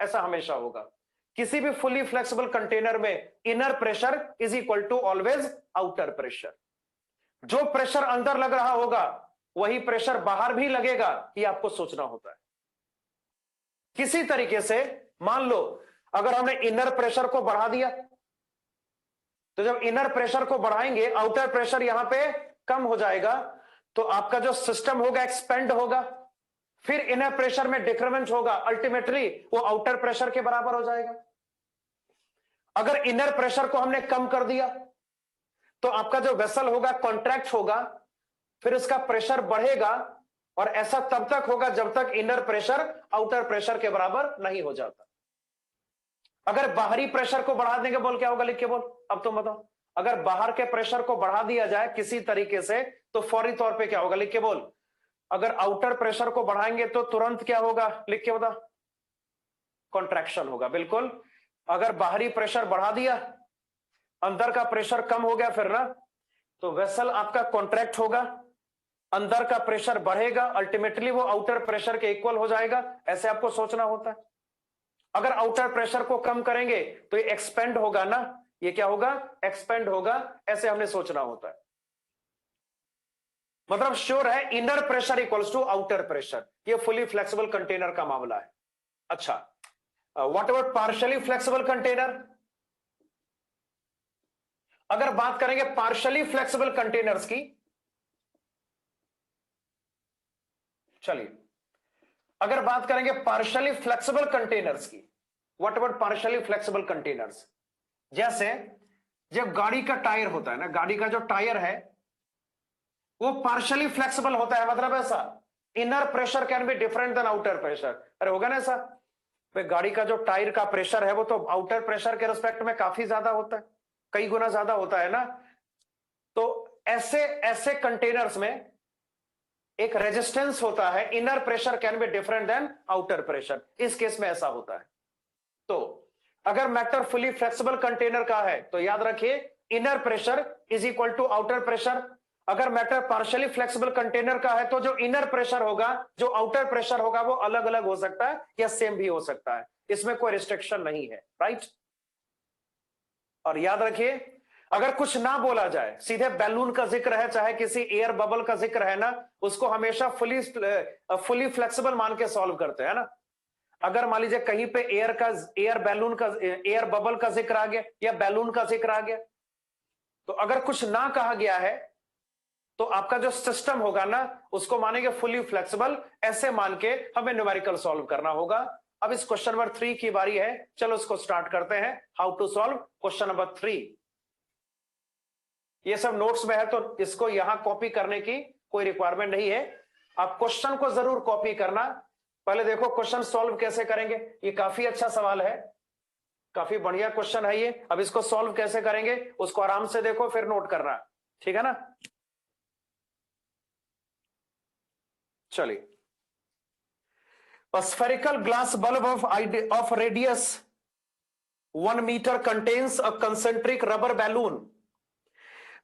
ऐसा हमेशा होगा। किसी भी फुली फ्लेक्सिबल कंटेनर में inner pressure is equal to always outer pressure. जो प्रेशर अंदर लग रहा होगा वही प्रेशर बाहर भी लगेगा, ये आपको सोचना होता है। किसी तरीके से मान लो अगर हमने इनर प्रेशर को बढ़ा दिया, तो जब इनर प्रेशर को बढ़ाएंगे आउटर प्रेशर यहां पे कम हो जाएगा, तो आपका जो सिस्टम होगा एक्सपेंड होगा, फिर इनर प्रेशर में डिक्रीमेंट होगा, अल्टीमेटली वो आउटर प्रेशर के बराबर हो जाएगा। अगर इनर प्रेशर को हमने कम कर दिया तो आपका जो वेसल होगा कॉन्ट्रैक्ट होगा, फिर इसका प्रेशर बढ़ेगा, और ऐसा तब तक होगा जब तक इनर प्रेशर आउटर प्रेशर के बराबर नहीं हो जाता। अगर बाहरी प्रेशर को बढ़ा देंगे, बोल क्या होगा, लिख के बोल, अब तुम बताओ। अगर बाहर के प्रेशर को बढ़ा दिया जाए किसी तरीके से तो फौरी तौर पे क्या होगा, लिख के बोल। अगर आउटर प्रेशर को बढ़ाएंगे तो तुरंत क्या होगा, लिख के बता, कॉन्ट्रैक्शन होगा, बिल्कुल। अगर बाहरी प्रेशर बढ़ा दिया, अंदर का प्रेशर कम हो गया फिर ना, तो वेसल आपका कॉन्ट्रैक्ट होगा, अंदर का प्रेशर बढ़ेगा, अल्टीमेटली वो आउटर प्रेशर के इक्वल हो जाएगा। ऐसे आपको सोचना होता है। अगर आउटर प्रेशर को कम करेंगे तो ये एक्सपेंड होगा ना, ये क्या होगा, एक्सपेंड होगा। ऐसे हमने सोचना होता है। मतलब श्योर है inner pressure equals to outer pressure. ये फुली फ्लेक्सिबल कंटेनर का मामला है। अच्छा, what about partially flexible container? अगर बात करेंगे पार्शियली फ्लेक्सिबल कंटेनर्स की, चलिए अगर बात करेंगे पार्शियली फ्लेक्सिबल कंटेनर्स की, what about partially flexible containers? जैसे जब गाड़ी का टायर होता है ना, गाड़ी का जो टायर है वो पार्शियली फ्लेक्सिबल होता है, मतलब ऐसा inner pressure can be different than outer pressure. अरे होगा ना ऐसा, गाड़ी का जो टायर का प्रेशर है वो तो आउटर प्रेशर के रिस्पेक्ट में काफी ज्यादा होता है, कई गुना ज्यादा होता है ना। तो ऐसे ऐसे कंटेनर्स में एक रेजिस्टेंस होता है, inner pressure can be different than outer pressure, इस केस में ऐसा होता है। तो अगर मैटर फुली फ्लेक्सिबल कंटेनर का है तो याद रखिए inner pressure is equal to outer pressure. अगर मैटर पार्शियली फ्लेक्सिबल कंटेनर का है तो जो इनर प्रेशर होगा, जो आउटर प्रेशर होगा, वो अलग अलग हो सकता है या सेम भी हो सकता है, इसमें कोई रिस्ट्रिक्शन नहीं है, राइट। और याद रखिए अगर कुछ ना बोला जाए, सीधे बैलून का जिक्र है, चाहे किसी एयर बबल का जिक्र है ना, उसको हमेशा फुली फ्लेक्सिबल मान के सॉल्व करते हैं ना। अगर मान लीजिए कहीं पे एयर बबल का जिक्र आ गया या बैलून का जिक्र आ गया, तो अगर कुछ ना कहा गया है तो आपका जो सिस्टम होगा ना उसको मानेंगे फुली फ्लेक्सिबल, ऐसे मान के हमें न्यूमेरिकल सॉल्व करना होगा। अब इस क्वेश्चन नंबर 3 की बारी है, चलो इसको स्टार्ट करते हैं। How to solve question number 3। ये सब नोट्स में है तो इसको यहां कॉपी करने की कोई रिक्वायरमेंट नहीं है, आप क्वेश्चन को जरूर कॉपी करना। पहले देखो क्वेश्चन सॉल्व कैसे करेंगे, ये काफी अच्छा सवाल है, काफी बढ़िया क्वेश्चन है ये। अब इसको सॉल्व कैसे करेंगे उसको आराम से देखो, फिर नोट करना, ठीक है ना। चलिए, a spherical glass bulb of radius 1 meter contains a concentric rubber balloon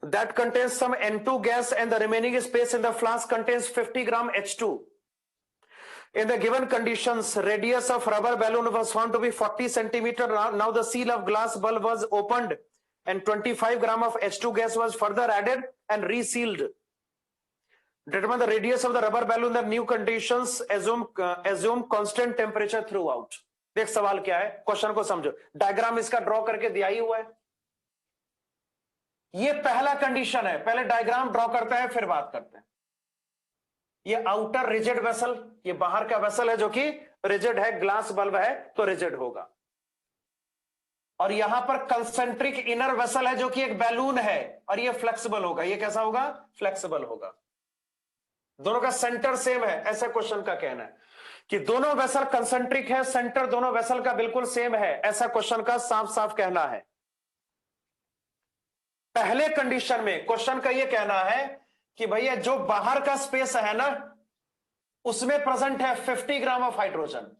that contains some N2 gas and the remaining space in the flask contains 50 gram H2. In the given conditions, radius of rubber balloon was found to be 40 centimeter. Now the seal of glass bulb was opened and 25 gram of H2 gas was further added and resealed. Determine the radius of the rubber balloon. The new conditions assume constant temperature throughout. देख सवाल क्या है, question को समझो, diagram इसका draw करके दिया ही हुआ है। ये पहला कंडीशन है, पहले डायग्राम ड्रॉ करते हैं फिर बात करते हैं। ये आउटर रिजिड वेसल, ये बाहर का वेसल है जो कि रिजिड है, ग्लास बल्ब है तो रिजिड होगा। और यहां पर कंसेंट्रिक इनर वेसल है जो कि एक बैलून है और ये फ्लेक्सिबल होगा। ये कैसा होगा, फ्लेक्सिबल होगा। दोनों का सेंटर सेम है, ऐसा क्वेश्चन का कहना है कि दोनों वेसल कंसेंट्रिक है, सेंटर दोनों वेसल का बिल्कुल सेम है, ऐसा क्वेश्चन का साफ साफ कहना है। पहले कंडीशन में क्वेश्चन का यह कहना है कि भैया जो बाहर का स्पेस है ना उसमें प्रेजेंट है 50 ग्राम ऑफ हाइड्रोजन,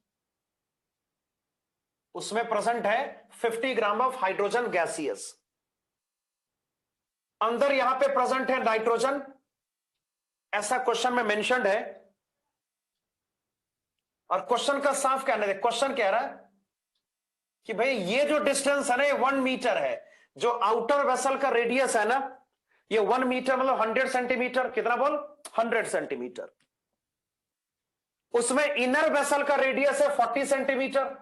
उसमें प्रेजेंट है 50 ग्राम ऑफ हाइड्रोजन गैसियस। अंदर यहां पे प्रेजेंट है नाइट्रोजन, ऐसा क्वेश्चन में मेंशन्ड है। और क्वेश्चन का साफ कहना है, क्वेश्चन कह रहा है कि भाई ये जो डिस्टेंस है ना, ये 1 मीटर है। जो आउटर वेसल का रेडियस है ना, ये 1 मीटर मतलब 100 सेंटीमीटर। कितना बोल? 100 सेंटीमीटर। उसमें इनर वेसल का रेडियस है 40 सेंटीमीटर।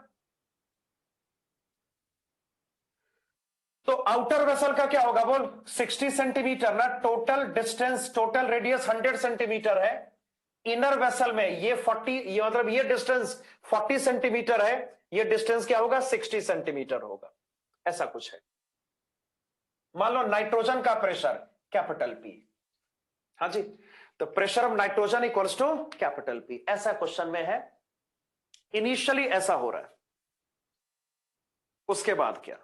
तो आउटर वेसल का क्या होगा बोल? 60 सेंटीमीटर ना। Total distance, total radius 100 centimetre है। इनर वेसल में ये 40, ये मतलब ये डिस्टेंस 40 सेंटीमीटर है। ये डिस्टेंस क्या होगा? 60 सेंटीमीटर होगा। ऐसा कुछ है। मान लो नाइट्रोजन का प्रेशर कैपिटल पी। हाँ जी, तो pressure of nitrogen equals to capital P. ऐसा क्वेश्चन में है। इनिशियली ऐसा हो रहा है। उसके बाद क्या?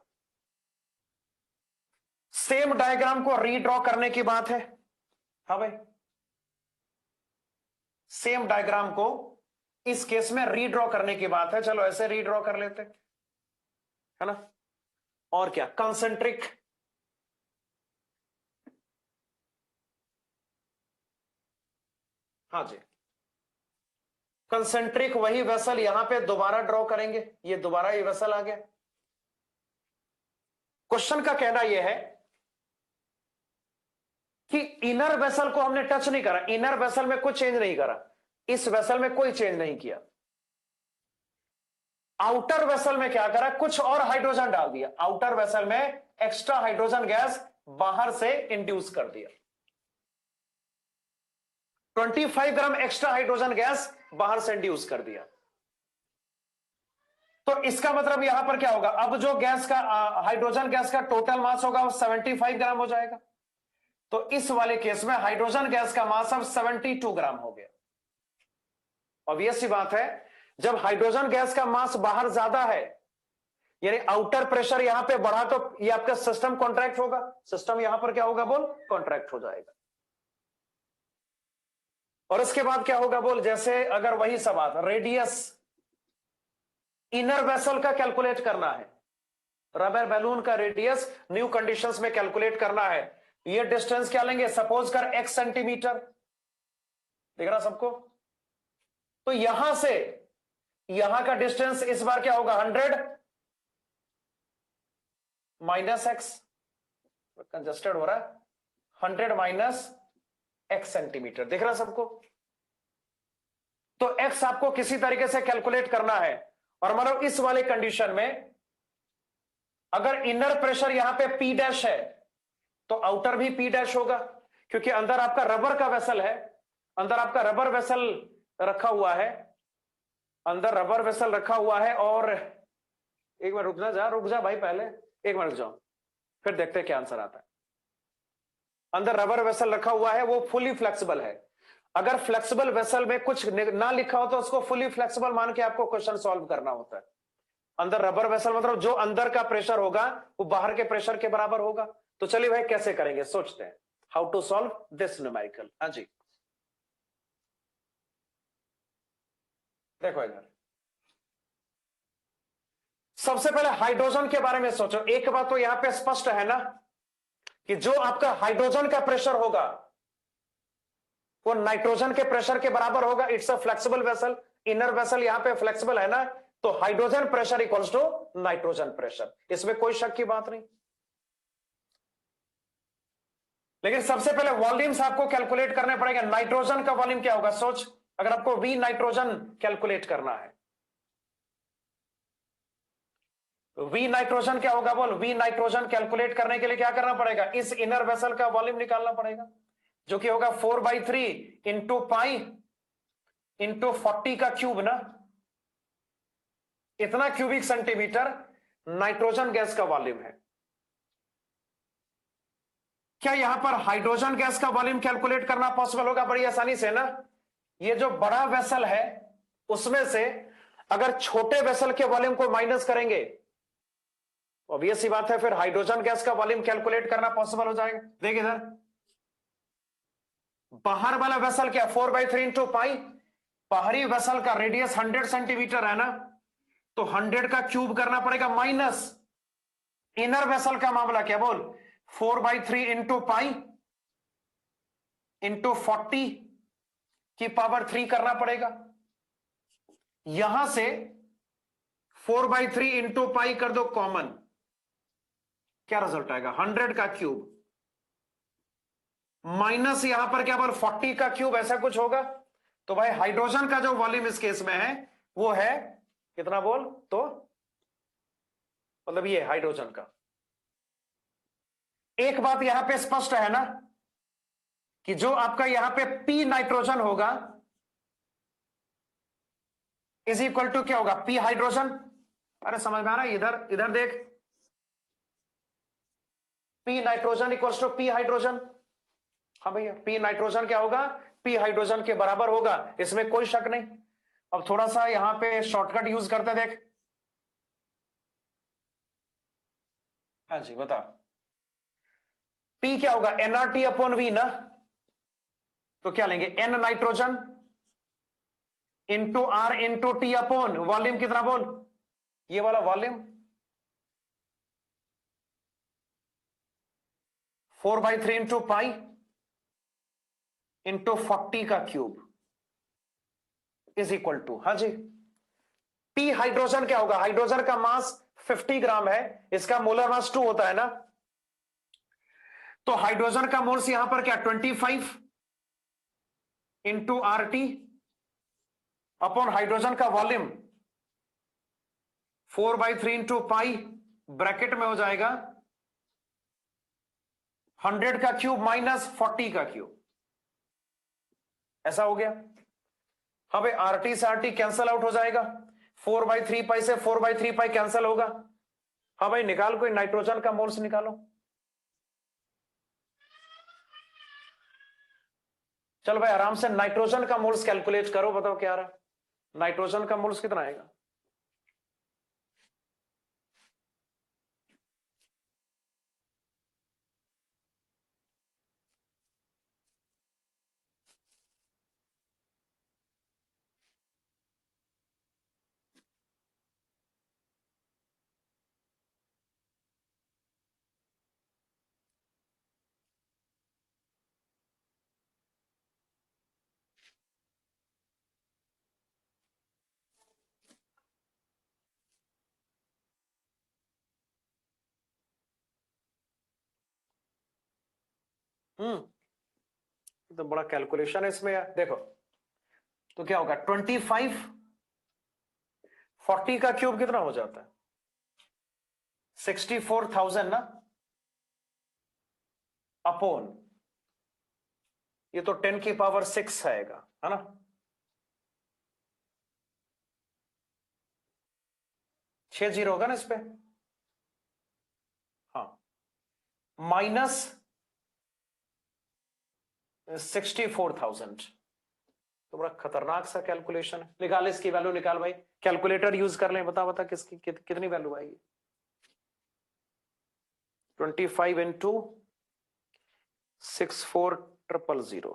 सेम डायग्राम को रीड्रॉ करने की बात है। हाँ भाई, सेम डायग्राम को इस केस में रीड्रॉ करने की बात है। चलो ऐसे रीड्रॉ कर लेते है ना। और क्या? कंसेंट्रिक, हाँ जी, कंसेंट्रिक वही वेसल यहां पे दोबारा ड्रॉ करेंगे। ये दोबारा ये वेसल आ गया। क्वेश्चन का कहना यह है कि इनर वेसल को हमने टच नहीं करा। इनर वेसल में कुछ चेंज नहीं करा। इस वेसल में कोई चेंज नहीं किया। आउटर वेसल में क्या करा? कुछ और हाइड्रोजन डाल दिया। आउटर वेसल में एक्स्ट्रा हाइड्रोजन गैस बाहर से इंड्यूस कर दिया। 25 ग्राम एक्स्ट्रा हाइड्रोजन गैस बाहर से इंड्यूस कर दिया। तो इसका मतलब यहां पर क्या होगा? अब जो गैस का हाइड्रोजन गैस का टोटल मास होगा वो 75 ग्राम हो जाएगा। तो इस वाले केस में हाइड्रोजन गैस का मास अब 72 ग्राम हो गया। ऑब्वियस सी बात है, जब हाइड्रोजन गैस का मास बाहर ज्यादा है, यानी आउटर प्रेशर यहां पे बढ़ा, तो ये आपका सिस्टम कॉन्ट्रैक्ट होगा। सिस्टम यहां पर क्या होगा बोल? कॉन्ट्रैक्ट हो जाएगा। और उसके बाद क्या होगा बोल? जैसे अगर वही सब बात, रेडियस इनर वेसल का कैलकुलेट करना है। रबर बैलून का रेडियस न्यू कंडीशंस में कैलकुलेट करना है। ये डिस्टेंस क्या लेंगे? सपोज कर x सेंटीमीटर। दिख रहा सबको? तो यहां से यहां का डिस्टेंस इस बार क्या होगा? 100 माइनस एक्स, कंजस्टेड हो रहा है, 100 माइनस एक्स सेंटीमीटर। दिख रहा सबको? तो x आपको किसी तरीके से कैलकुलेट करना है। और मतलब इस वाले कंडीशन में अगर इनर प्रेशर यहां पे P डैश है तो आउटर भी P डैश होगा, क्योंकि अंदर आपका रबर का वेसल है। अंदर आपका रबर वेसल रखा हुआ है। अंदर रबर वेसल रखा हुआ है। और एक मिनट रुक जा भाई, पहले एक मिनट रुक जाओ, फिर देखते हैं क्या आंसर आता है। अंदर रबर वेसल रखा हुआ है, वो फुली फ्लेक्सिबल है। अगर फ्लेक्सिबल वेसल में कुछ ना लिखा हो तो उसको फुली फ्लेक्सिबल मान के आपको क्वेश्चन सॉल्व करना होता है। अंदर रबर वेसल मतलब जो अंदर का प्रेशर होगा वो बाहर के प्रेशर के बराबर होगा। तो चलिए भाई कैसे करेंगे, सोचते हैं how to solve this numerical. हाँ जी, देखो इधर, सबसे पहले हाइड्रोजन के बारे में सोचो। एक बात तो यहां पे स्पष्ट है ना कि जो आपका हाइड्रोजन का प्रेशर होगा वो नाइट्रोजन के प्रेशर के बराबर होगा। It's a flexible vessel. Inner vessel यहां पे फ्लेक्सिबल है ना, तो hydrogen pressure equals to nitrogen pressure. इसमें कोई शक की बात नहीं। लेकिन सबसे पहले वॉल्यूम्स आपको कैलकुलेट करने पड़ेगा। नाइट्रोजन का वॉल्यूम क्या होगा? सोच, अगर आपको वी नाइट्रोजन कैलकुलेट करना है, वी नाइट्रोजन क्या होगा बोल? वी नाइट्रोजन कैलकुलेट करने के लिए क्या करना पड़ेगा? इस इनर वेसल का वॉल्यूम निकालना पड़ेगा, जो कि होगा 4/3 इंटू पाई इंटू 40 का क्यूब ना। इतना क्यूबिक सेंटीमीटर नाइट्रोजन गैस का वॉल्यूम है। क्या यहां पर हाइड्रोजन गैस का वॉल्यूम कैलकुलेट करना पॉसिबल होगा? बड़ी आसानी से ना। ये जो बड़ा वेसल है उसमें से अगर छोटे वेसल के वॉल्यूम को माइनस करेंगे, ऑब्वियस सी बात है फिर हाइड्रोजन गैस का वॉल्यूम कैलकुलेट करना पॉसिबल हो जाएगा। देख इधर, बाहर वाला वेसल क्या? 4/3 इंटू पाई। बाहरी वेसल का रेडियस 100 सेंटीमीटर है ना, तो 100 का क्यूब करना पड़ेगा माइनस इनर वेसल का मामला क्या बोल? 4/3 इंटू पाई इंटू 40 की पावर 3 करना पड़ेगा। यहां से 4/3 इंटू पाई कर दो कॉमन, क्या रिजल्ट आएगा? 100 का क्यूब माइनस यहां पर क्या बोल 40 का क्यूब, ऐसा कुछ होगा। तो भाई हाइड्रोजन का जो वॉल्यूम इस केस में है वो है कितना बोल, तो मतलब ये हाइड्रोजन का। एक बात यहां पे स्पष्ट है ना कि जो आपका यहां पे पी नाइट्रोजन होगा इज इक्वल टू क्या होगा, पी हाइड्रोजन। अरे समझ में आ रहा है? इधर इधर देख, P nitrogen equals to P hydrogen. हाँ भैया, पी नाइट्रोजन क्या होगा, पी हाइड्रोजन के बराबर होगा, इसमें कोई शक नहीं। अब थोड़ा सा यहां पे शॉर्टकट यूज करते देख। हाँ जी बता, पी क्या होगा, एनआरटी अपॉन वी ना। तो क्या लेंगे, N nitrogen into R into T upon volume कितना बोल, ये वाला वॉल्यूम 4/3 इंटू पाई इंटू 40 का क्यूब इज इक्वल टू, हाँ जी। पी हाइड्रोजन क्या होगा, हाइड्रोजन का मास 50 ग्राम है, इसका मोलर मास 2 होता है ना। तो हाइड्रोजन का मोल्स यहां पर क्या 25 into R T upon hydrogen का वॉल्यूम 4/3 इंटू पाई, ब्रैकेट में हो जाएगा 100 का क्यूब माइनस 40 का क्यूब, ऐसा हो गया। हाँ भाई, आरटी से आरटी कैंसल आउट हो जाएगा, 4/3 पाई से 4/3 पाई कैंसल होगा। हाँ भाई निकाल, कोई नाइट्रोजन का मोल्स निकालो। चलो भाई आराम से नाइट्रोजन का मोल्स कैलकुलेट करो, बताओ क्या आ रहा है, नाइट्रोजन का मोल्स कितना आएगा। तो बड़ा कैलकुलेशन है इसमें यार, देखो तो क्या होगा 25, 40 का क्यूब कितना हो जाता है 64,000 ना, अपॉन ये तो 10 की पावर 6 आएगा, है ना। छह जीरो होगा ना इस पे, हाँ, माइनस 64,000। तो बड़ा खतरनाक सा कैलकुलेशन है। निकाल इसकी वैल्यू निकाल भाई, कैलकुलेटर यूज कर लें, बता बता किसकी कितनी वैल्यू आएगी। 25 इंटू 64,000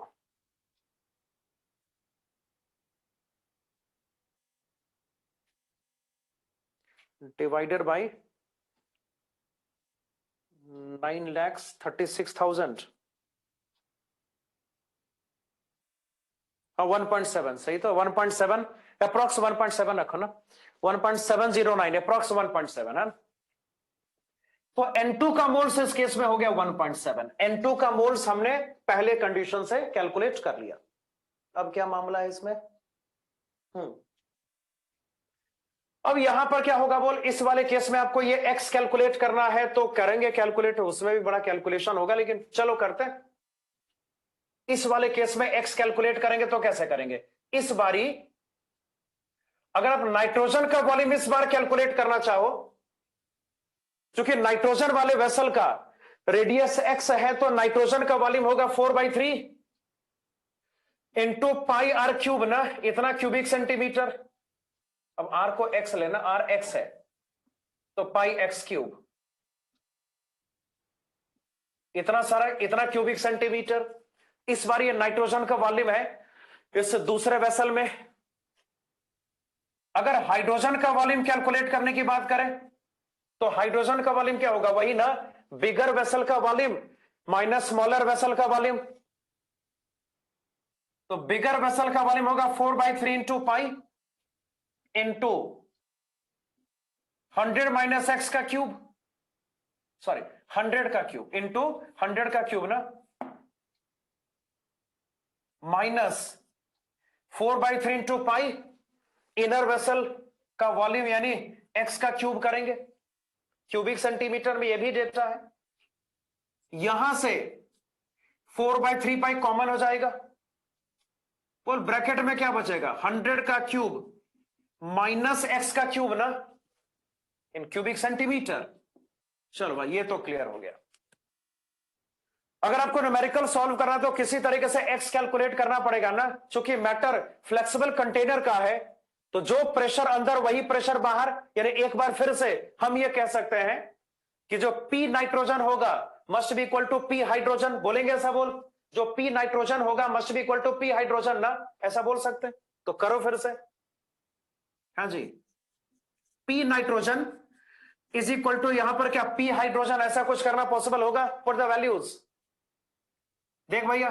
डिवाइडेड बाई 9,36,000। हाँ 1.7 सही, तो 1.7 अप्रोक्स 1.7 रखो ना, 1.709 अप्रोक्स 1.7 है। तो N2 का मोल्स इस केस में हो गया 1.7। N2 का मोल्स हमने पहले कंडीशन से कैलकुलेट कर लिया। अब क्या मामला है इसमें, अब यहां पर क्या होगा बोल, इस वाले केस में आपको ये x कैलकुलेट करना है तो करेंगे कैलकुलेट, उसमें भी बड़ा कैलकुलेशन होगा, लेकिन चलो करते हैं। इस वाले केस में x कैलकुलेट करेंगे तो कैसे करेंगे, इस बारी अगर आप नाइट्रोजन का वॉल्यूम इस बार कैलकुलेट करना चाहो, क्योंकि नाइट्रोजन वाले वेसल का रेडियस x है, तो नाइट्रोजन का वॉल्यूम होगा 4/3 इंटू पाई आर क्यूब ना, इतना क्यूबिक सेंटीमीटर। अब r को x लेना, r x है तो पाई x क्यूब, इतना सारा, इतना क्यूबिक सेंटीमीटर। इस बार ये नाइट्रोजन का वॉल्यूम है। इस दूसरे वेसल में अगर हाइड्रोजन का वॉल्यूम कैलकुलेट करने की बात करें तो हाइड्रोजन का वॉल्यूम क्या होगा, वही ना, बिगर वेसल का वॉल्यूम माइनस स्मॉलर वेसल का वॉल्यूम। तो बिगर वेसल का वॉल्यूम होगा 4/3 into pi into 100 minus X का क्यूब, सॉरी 100 का क्यूब इंटू 100 का क्यूब ना, माइनस 4/3 इंटू पाई, इनर वेसल का वॉल्यूम यानी एक्स का क्यूब करेंगे, क्यूबिक सेंटीमीटर में, यह भी डेटा है। यहां से 4/3 पाई कॉमन हो जाएगा, बोल ब्रैकेट में क्या बचेगा, 100 का क्यूब माइनस एक्स का क्यूब ना, इन क्यूबिक सेंटीमीटर। चलो भाई ये तो क्लियर हो गया। अगर आपको न्यूमेरिकल सॉल्व करना तो किसी तरीके से एक्स कैलकुलेट करना पड़ेगा ना, क्योंकि मैटर फ्लेक्सिबल कंटेनर का है, तो जो प्रेशर अंदर वही प्रेशर बाहर, यानी एक बार फिर से हम ये कह सकते हैं कि जो पी नाइट्रोजन होगा must be equal to P hydrogen, बोलेंगे ऐसा बोल, जो पी नाइट्रोजन होगा must be equal to P hydrogen ना, ऐसा बोल सकते हैं, तो करो फिर से। हाँ जी, P nitrogen is equal to यहां पर क्या पी हाइड्रोजन, ऐसा कुछ करना पॉसिबल होगा, पुट द वैल्यूज। देख भैया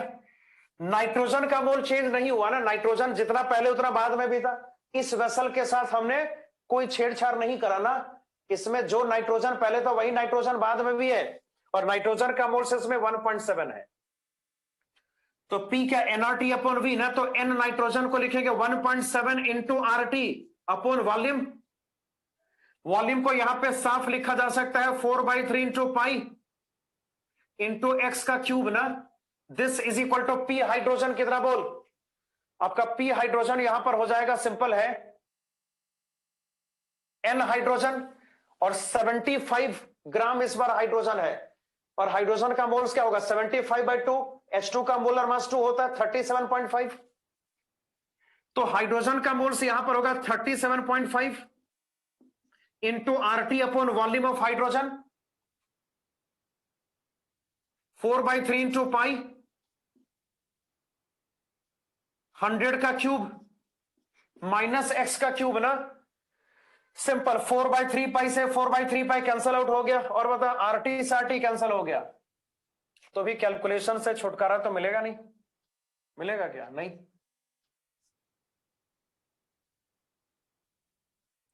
नाइट्रोजन का मोल चेंज नहीं हुआ ना, नाइट्रोजन जितना पहले उतना बाद में भी था, इस वेसल के साथ हमने कोई छेड़छाड़ नहीं करा ना, इसमें जो नाइट्रोजन पहले था वही नाइट्रोजन बाद में भी है, और नाइट्रोजन का मोल इसमें 1.7 है, तो P क्या nRT अपॉन V ना, तो N नाइट्रोजन को लिखेंगे 1.7 into RT upon volume, volume को यहां पे साफ लिखा जा सकता है 4/3 इंटू पाई इंटू एक्स का क्यूब ना, this is equal to P hydrogen कितना बोल, आपका पी हाइड्रोजन यहां पर हो जाएगा, सिंपल है एन हाइड्रोजन, और 75 ग्राम इस बार हाइड्रोजन है, और हाइड्रोजन का मोल्स क्या होगा 75/2, H2 का मोलर मास 2 होता है 37.5, तो हाइड्रोजन का मोल्स यहां पर होगा 37.5 into RT upon volume of hydrogen 4/3 into पाई, 100 का क्यूब माइनस एक्स का क्यूब ना, सिंपल 4/3 पाई से 4/3 पाई कैंसल आउट हो गया, और बता RT से RT कैंसल हो गया, तो भी कैलकुलेशन से छुटकारा तो मिलेगा नहीं, मिलेगा क्या, नहीं,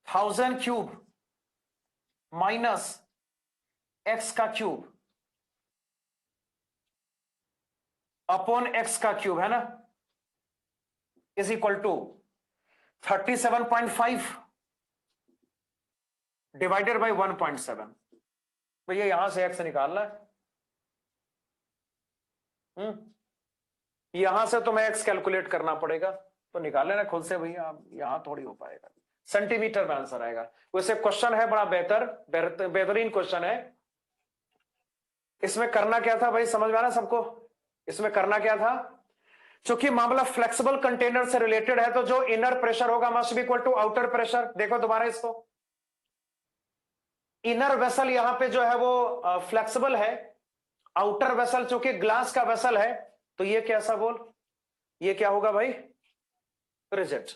1000 क्यूब माइनस एक्स का क्यूब अपॉन एक्स का क्यूब है ना, is equal to 37.5 divided by 1.7, भैया यहां से एक्स निकालना है, यहां से तुम्हें एक्स कैलकुलेट करना पड़ेगा, तो निकाल लेना खुद से भैया, यहां थोड़ी हो पाएगा, सेंटीमीटर में आंसर आएगा। वैसे क्वेश्चन है बड़ा बेहतरीन क्वेश्चन है, इसमें करना क्या था भाई, समझ में आ रहा सबको, इसमें करना क्या था, चूंकि मामला फ्लेक्सिबल कंटेनर से रिलेटेड है, तो जो इनर प्रेशर होगा must be equal to outer pressure. देखो दोबारा इसको, इनर वेसल यहां पे जो है वो फ्लेक्सिबल है, आउटर वेसल चूंकि ग्लास का वेसल है, तो ये कैसा बोल, ये क्या होगा भाई, रिजिड।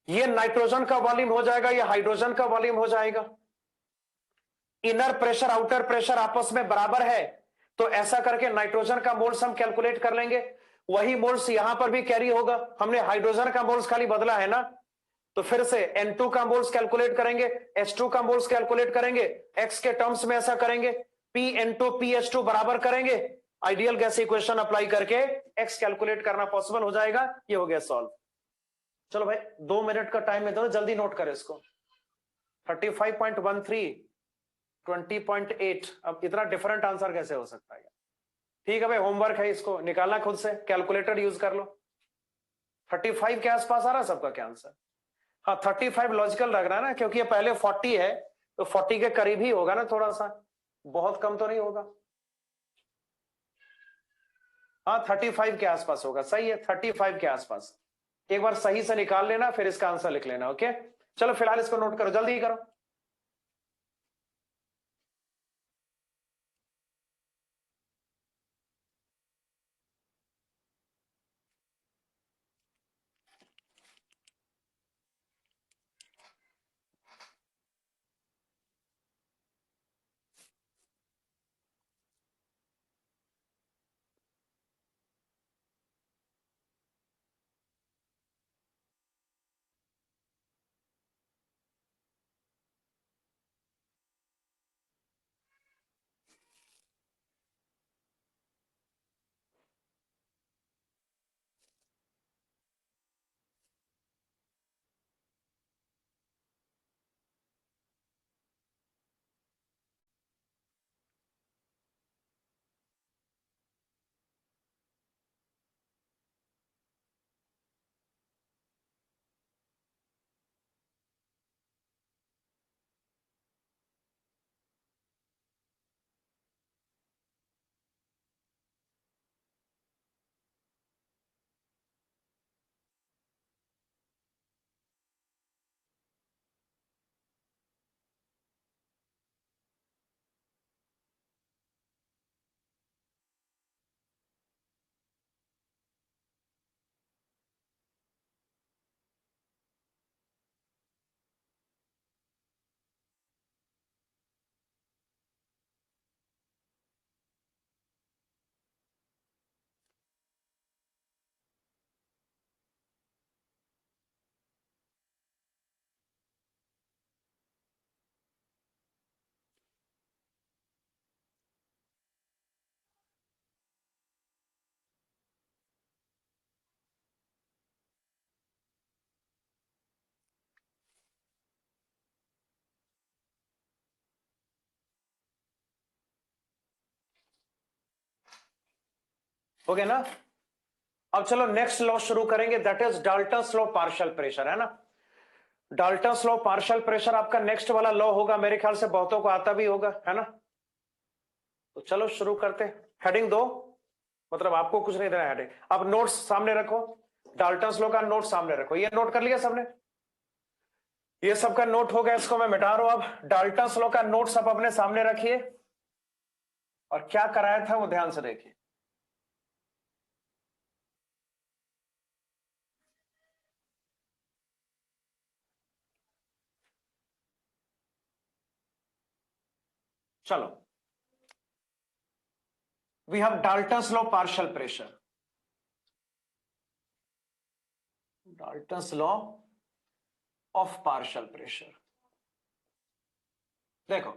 ये नाइट्रोजन का वॉल्यूम हो जाएगा, ये हाइड्रोजन का वॉल्यूम हो जाएगा, इनर प्रेशर आउटर प्रेशर आपस में बराबर है, तो ऐसा करके नाइट्रोजन का मोल्स हम कैलकुलेट कर लेंगे, वही मोल्स यहां पर भी कैरी होगा, हमने हाइड्रोजन का मोल्स खाली बदला है ना, तो फिर से N2 का मोल्स कैलकुलेट करेंगे, H2 का मोल्स कैलकुलेट करेंगे, X के टर्म्स में ऐसा करेंगे, PN2 PH2 बराबर करेंगे, आइडियल गैस इक्वेशन अप्लाई करके X कैलकुलेट करना पॉसिबल हो जाएगा, ये हो गया सॉल्व। चलो भाई 2 मिनट का टाइम है, तो जल्दी नोट करें इसको, 35.13 20.8, अब इतना डिफरेंट आंसर कैसे हो सकता है, ठीक है भाई होमवर्क है, इसको निकालना खुद से, कैलकुलेटर यूज कर लो। 35 के आसपास आ रहा है सबका क्या आंसर, हाँ 35 लॉजिकल लग रहा है ना, क्योंकि ये पहले 40 है, तो 40 के करीब ही होगा ना, थोड़ा सा, बहुत कम तो नहीं होगा, हाँ 35 के आसपास होगा, सही है 35 के आसपास, एक बार सही से निकाल लेना, फिर इसका आंसर लिख लेना, ओके। चलो फिलहाल इसको नोट करो, जल्दी करो। हो गया ना। अब चलो नेक्स्ट लॉ शुरू करेंगे, that is Dalton's law partial pressure, है ना। डाल्टन्स लॉ पार्शियल प्रेशर आपका नेक्स्ट वाला लॉ होगा, मेरे ख्याल से बहुतों को आता भी होगा, है ना। तो चलो शुरू करते हैं। हेडिंग दो, मतलब आपको कुछ नहीं देना है हेडिंग, अब नोट्स सामने रखो, डाल्टन्स लॉ का नोट सामने रखो। ये नोट कर लिया सबने, ये सबका नोट हो गया, इसको मैं मिटा रहा हूं। अब डाल्टन्स लॉ का नोट सब अपने सामने रखिए, और क्या कराया था वो ध्यान से देखिए। चलो, we have Dalton's law partial pressure, Dalton's law of partial pressure. देखो,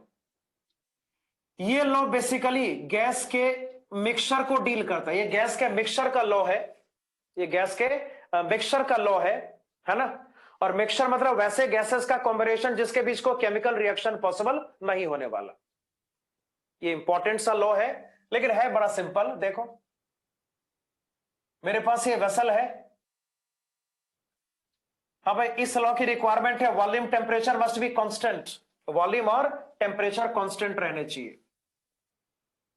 ये लॉ बेसिकली गैस के मिक्सचर को डील करता है, ये गैस के मिक्सचर का लॉ है, ये गैस के मिक्सचर का लॉ है ना। और मिक्सचर मतलब वैसे गैसेस का कॉम्बिनेशन जिसके बीच को केमिकल रिएक्शन पॉसिबल नहीं होने वाला। ये इंपॉर्टेंट सा लॉ है, लेकिन है बड़ा सिंपल। देखो, मेरे पास ये वेसल है, हाँ भाई, इस लॉ की रिक्वायरमेंट है volume temperature must be constant, volume और टेम्परेचर कांस्टेंट रहने चाहिए।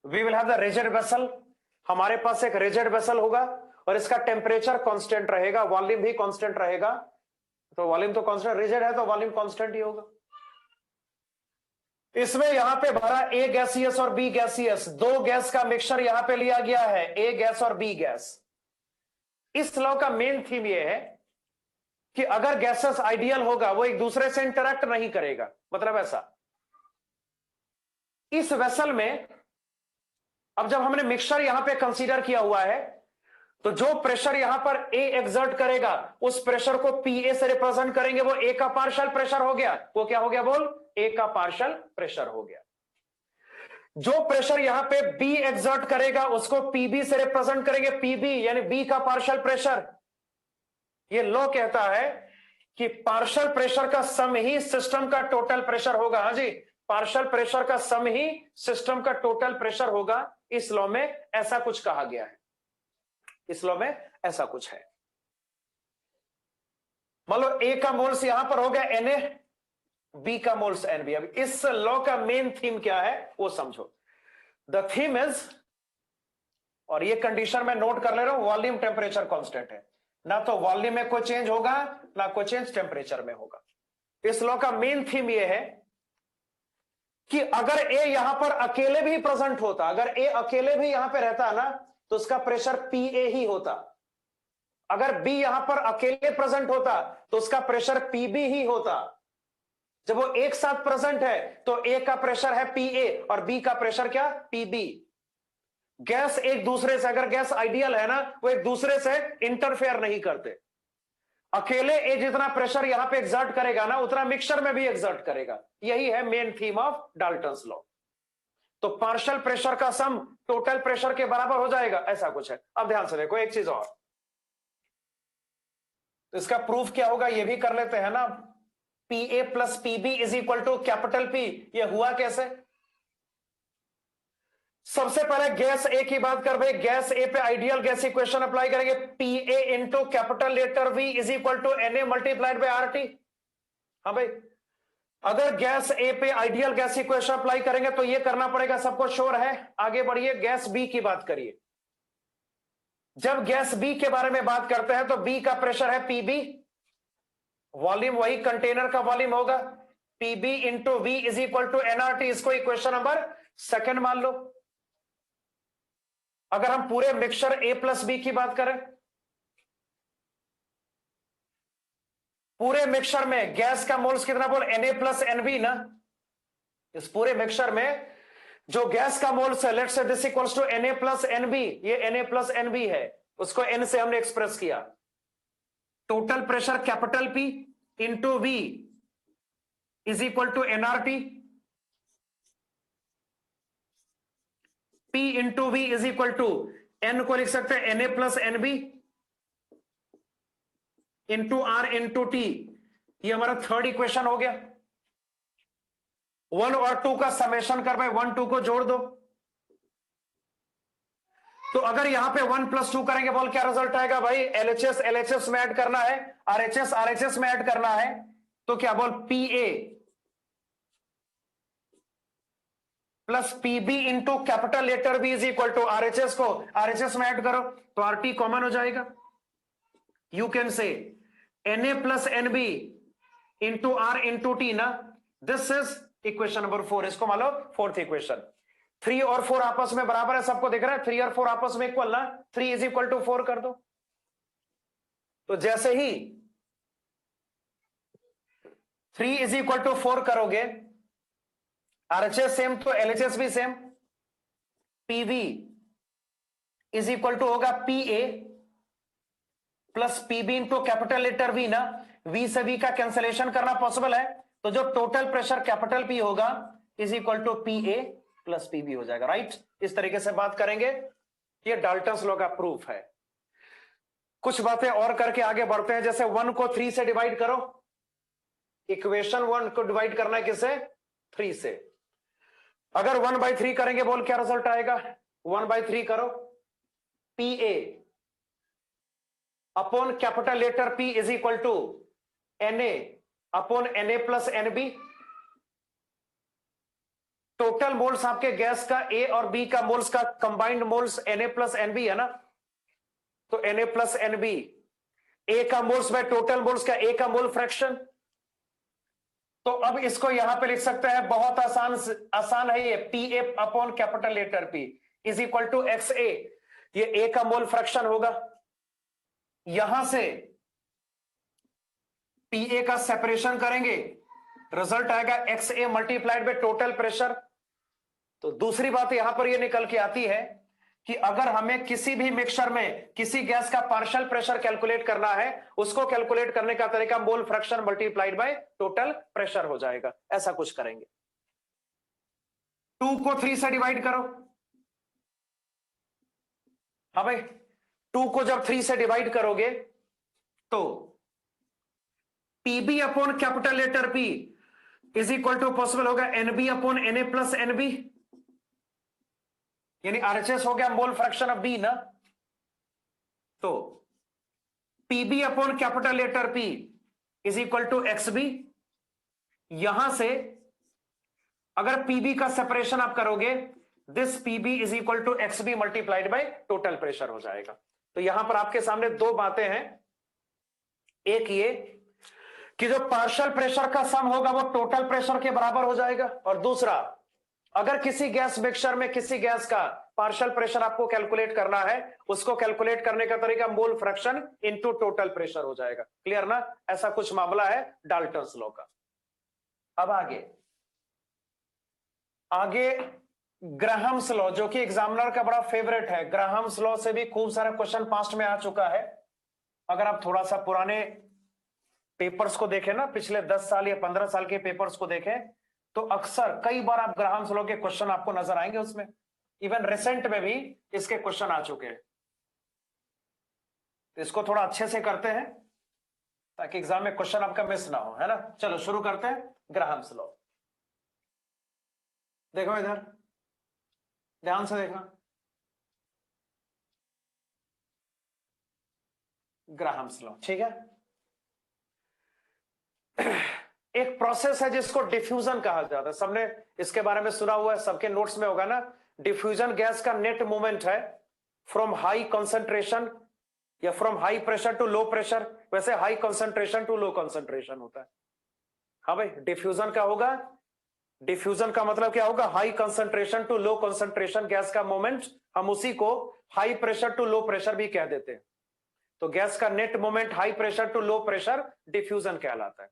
We will have the rigid vessel, हमारे पास एक रिजिड वेसल होगा और इसका टेम्परेचर कांस्टेंट रहेगा, वॉल्यूम भी कांस्टेंट रहेगा। तो वॉल्यूम तो कांस्टेंट, रिजिड है तो वॉल्यूम कांस्टेंट ही होगा। इसमें यहां पे भरा ए गैसियस और बी गैसियस, दो गैस का मिक्सचर यहां पे लिया गया है, ए गैस और बी गैस। इस लॉ का मेन थीम यह है कि अगर गैसेस आइडियल होगा वो एक दूसरे से इंटरैक्ट नहीं करेगा, मतलब ऐसा। इस वेसल में अब जब हमने मिक्सचर यहां पे कंसीडर किया हुआ है, तो जो प्रेशर यहां पर ए एक्सर्ट करेगा उस प्रेशर को पीए से रिप्रेजेंट करेंगे, वो ए का पार्शियल प्रेशर हो गया। वो क्या हो गया बोल, ए का पार्शियल प्रेशर हो गया। जो प्रेशर यहां पे बी एक्सर्ट करेगा उसको पीबी से रिप्रेजेंट करेंगे, पीबी यानी बी का पार्शियल प्रेशर। ये लॉ कहता है कि पार्शियल प्रेशर का सम ही सिस्टम का टोटल प्रेशर होगा। हाँ जी, पार्शियल प्रेशर का सम ही सिस्टम का टोटल प्रेशर होगा। इस लॉ में ऐसा कुछ कहा गया है, इस लॉ में ऐसा कुछ है। मान लो ए का मोल्स यहां पर हो गया Na, बी का मोल्स Nb। अब इस लॉ का मेन थीम क्या है वो समझो। द थीम इज, और ये कंडीशन मैं नोट कर ले रहा हूं, वॉल्यूम टेम्परेचर कांस्टेंट है, ना तो वॉल्यूम में कोई चेंज होगा ना कोई चेंज टेम्परेचर में होगा। इस लॉ का मेन थीम ये है कि अगर ए यहां पर अकेले भी प्रेजेंट होता, अगर ए अकेले भी यहां पे रहता ना तो उसका प्रेशर पीए ही होता। अगर बी यहां पर अकेले प्रेजेंट होता तो उसका प्रेशर पीबी ही होता। जब वो एक साथ प्रेजेंट है तो ए का प्रेशर है पीए और बी का प्रेशर क्या, पीबी। गैस एक दूसरे से, अगर गैस आइडियल है ना, वो एक दूसरे से इंटरफेयर नहीं करते। अकेले ए जितना प्रेशर यहां पे एक्सर्ट करेगा ना उतना मिक्सचर में भी एक्सर्ट करेगा। यही है main theme of Dalton's law. तो पार्शियल प्रेशर का सम टोटल प्रेशर के बराबर हो जाएगा, ऐसा कुछ है। अब ध्यान से देखो एक चीज और, तो इसका प्रूफ क्या होगा ये भी कर लेते हैं ना। PA plus PB is equal to capital P, ये हुआ कैसे। सबसे पहले गैस ए की बात कर भाई, गैस ए पे आइडियल गैस इक्वेशन अप्लाई करेंगे, PA into capital letter V is equal to N A multiplied by R T. हाँ भाई, अगर गैस ए पे आइडियल गैस इक्वेशन अप्लाई करेंगे तो ये करना पड़ेगा, सबको श्योर है। आगे बढ़िए, गैस बी की बात करिए। जब गैस बी के बारे में बात करते हैं तो बी का प्रेशर है पीबी, वॉल्यूम वही कंटेनर का वॉल्यूम होगा, PB into V is equal to NRT. इसको इक्वेशन नंबर सेकंड मान लो। अगर हम पूरे मिक्सचर ए प्लस बी की बात करें, पूरे मिक्सचर में गैस का मोल्स कितना बोल, Na प्लस एनबी ना। इस पूरे मिक्सचर में जो गैस का मोल्स है, let's say this equals to Na plus NB, ये Na प्लस एनबी है, उसको N से हमने एक्सप्रेस किया। Total pressure capital P into V is equal to NRT, P into V is equal to N को लिख सकते हैं Na plus NB into R into T. ये हमारा थर्ड इक्वेशन हो गया। 1 और 2 का समेशन कर भाई, 1 2 को जोड़ दो। तो अगर यहां पे 1 + 2 करेंगे बोल क्या रिजल्ट आएगा भाई? एलएचएस एलएचएस में ऐड करना है, आरएचएस आरएचएस में ऐड करना है, तो क्या बोल PA plus PB into capital letter B is equal to RHS को आरएचएस में ऐड करो तो आरटी कॉमन हो जाएगा. You can say NA plus NB into R into T ना. This is equation number 4. इसको मान लो फोर्थ इक्वेशन. 3 और 4 आपस में बराबर है, सबको दिख रहा है. 3 और 4 आपस में इक्वल ना. 3 इज इक्वल टू 4 कर दो. तो जैसे ही 3 इज इक्वल टू 4 करोगे, आरएचएस सेम तो एलएचएस भी same. PV is equal to होगा PA plus PB into capital letter V ना. वी से वी का कैंसलेशन करना पॉसिबल है, तो जो टोटल प्रेशर कैपिटल पी होगा is equal to PA plus PB हो जाएगा. राइट, इस तरीके से बात करेंगे. ये डाल्टन्स लॉ का प्रूफ है. कुछ बातें और करके आगे बढ़ते हैं. जैसे 1 को 3 से डिवाइड करो. इक्वेशन 1 को डिवाइड करना है किससे? 3 से. अगर 1/3 करेंगे बोल क्या रिजल्ट आएगा? 1/3 करो. PA upon capital letter P is equal to NA upon NA plus NB. Total moles आपके गैस का ए और बी का मोल्स का combined moles NA plus NB है ना. तो एनए प्लस एनबी, ए का मोल्स बाय टोटल मोल्स का ए का मोल फ्रैक्शन. तो अब इसको यहां पे लिख सकते हैं, बहुत आसान है ये. P A upon capital letter P is equal to X A. ये ए का मोल फ्रैक्शन होगा. यहां से पी ए का सेपरेशन करेंगे, रिजल्ट आएगा x A multiplied by total pressure. तो दूसरी बात यहां पर यह निकल के आती है कि अगर हमें किसी भी मिक्सचर में किसी गैस का पार्शियल प्रेशर कैलकुलेट करना है, उसको कैलकुलेट करने का तरीका mole fraction multiplied by total pressure हो जाएगा. ऐसा कुछ करेंगे. 2 को 3 से डिवाइड करो. हाँ भाई, 2 को जब 3 से डिवाइड करोगे तो PB upon capital letter P is equal to possible होगा NB upon NA plus NB, यानी आरएचएस हो गया मोल फ्रैक्शन ऑफ बी ना. तो PB upon capital letter P is equal to X B. यहां से अगर पीबी का सेपरेशन आप करोगे, this PB is equal to X B multiplied by total pressure हो जाएगा. तो यहां पर आपके सामने दो बातें हैं. एक ये कि जो पार्शियल प्रेशर का सम होगा वो टोटल प्रेशर के बराबर हो जाएगा, और दूसरा अगर किसी गैस मिक्सचर में किसी गैस का पार्शियल प्रेशर आपको कैलकुलेट करना है, उसको कैलकुलेट करने का तरीका मोल फ्रैक्शन इनटू टोटल प्रेशर हो जाएगा. क्लियर ना? ऐसा कुछ मामला है डाल्टन्स लॉ का. अब आगे ग्राहम्स लॉ, जो कि एग्जामिनर का बड़ा फेवरेट है. ग्राहम्स लॉ से भी खूब सारा क्वेश्चन पास्ट में आ चुका है. अगर आप थोड़ा सा पुराने पेपर्स को देखें ना, पिछले 10 साल या 15 साल के पेपर्स को देखें, तो अक्सर कई बार आप ग्राहम्स लॉ के क्वेश्चन आपको नजर आएंगे उसमें. इवन रिसेंट में भी इसके क्वेश्चन आ चुके हैं. तो इसको थोड़ा अच्छे से करते हैं ताकि एग्जाम में क्वेश्चन आपका मिस ना हो, है ना. चलो शुरू करते हैं. ग्राहम्स लॉ देखो, इधर ध्यान से देखना. ग्राहम्स लॉ, ठीक है. एक प्रोसेस है जिसको डिफ्यूजन कहा जाता है. सबने इसके बारे में सुना हुआ है, सबके नोट्स में होगा ना. डिफ्यूजन गैस का नेट मूवमेंट है फ्रॉम हाई कंसंट्रेशन या from high pressure to low pressure. वैसे high concentration to low concentration होता है. हाँ भाई, डिफ्यूजन का होगा. डिफ्यूजन का मतलब क्या होगा? High concentration to low concentration gas का मोमेंट. हम उसी को high pressure to low pressure भी कह देते हैं. तो गैस का net moment high pressure to low pressure diffusion कहलाता है.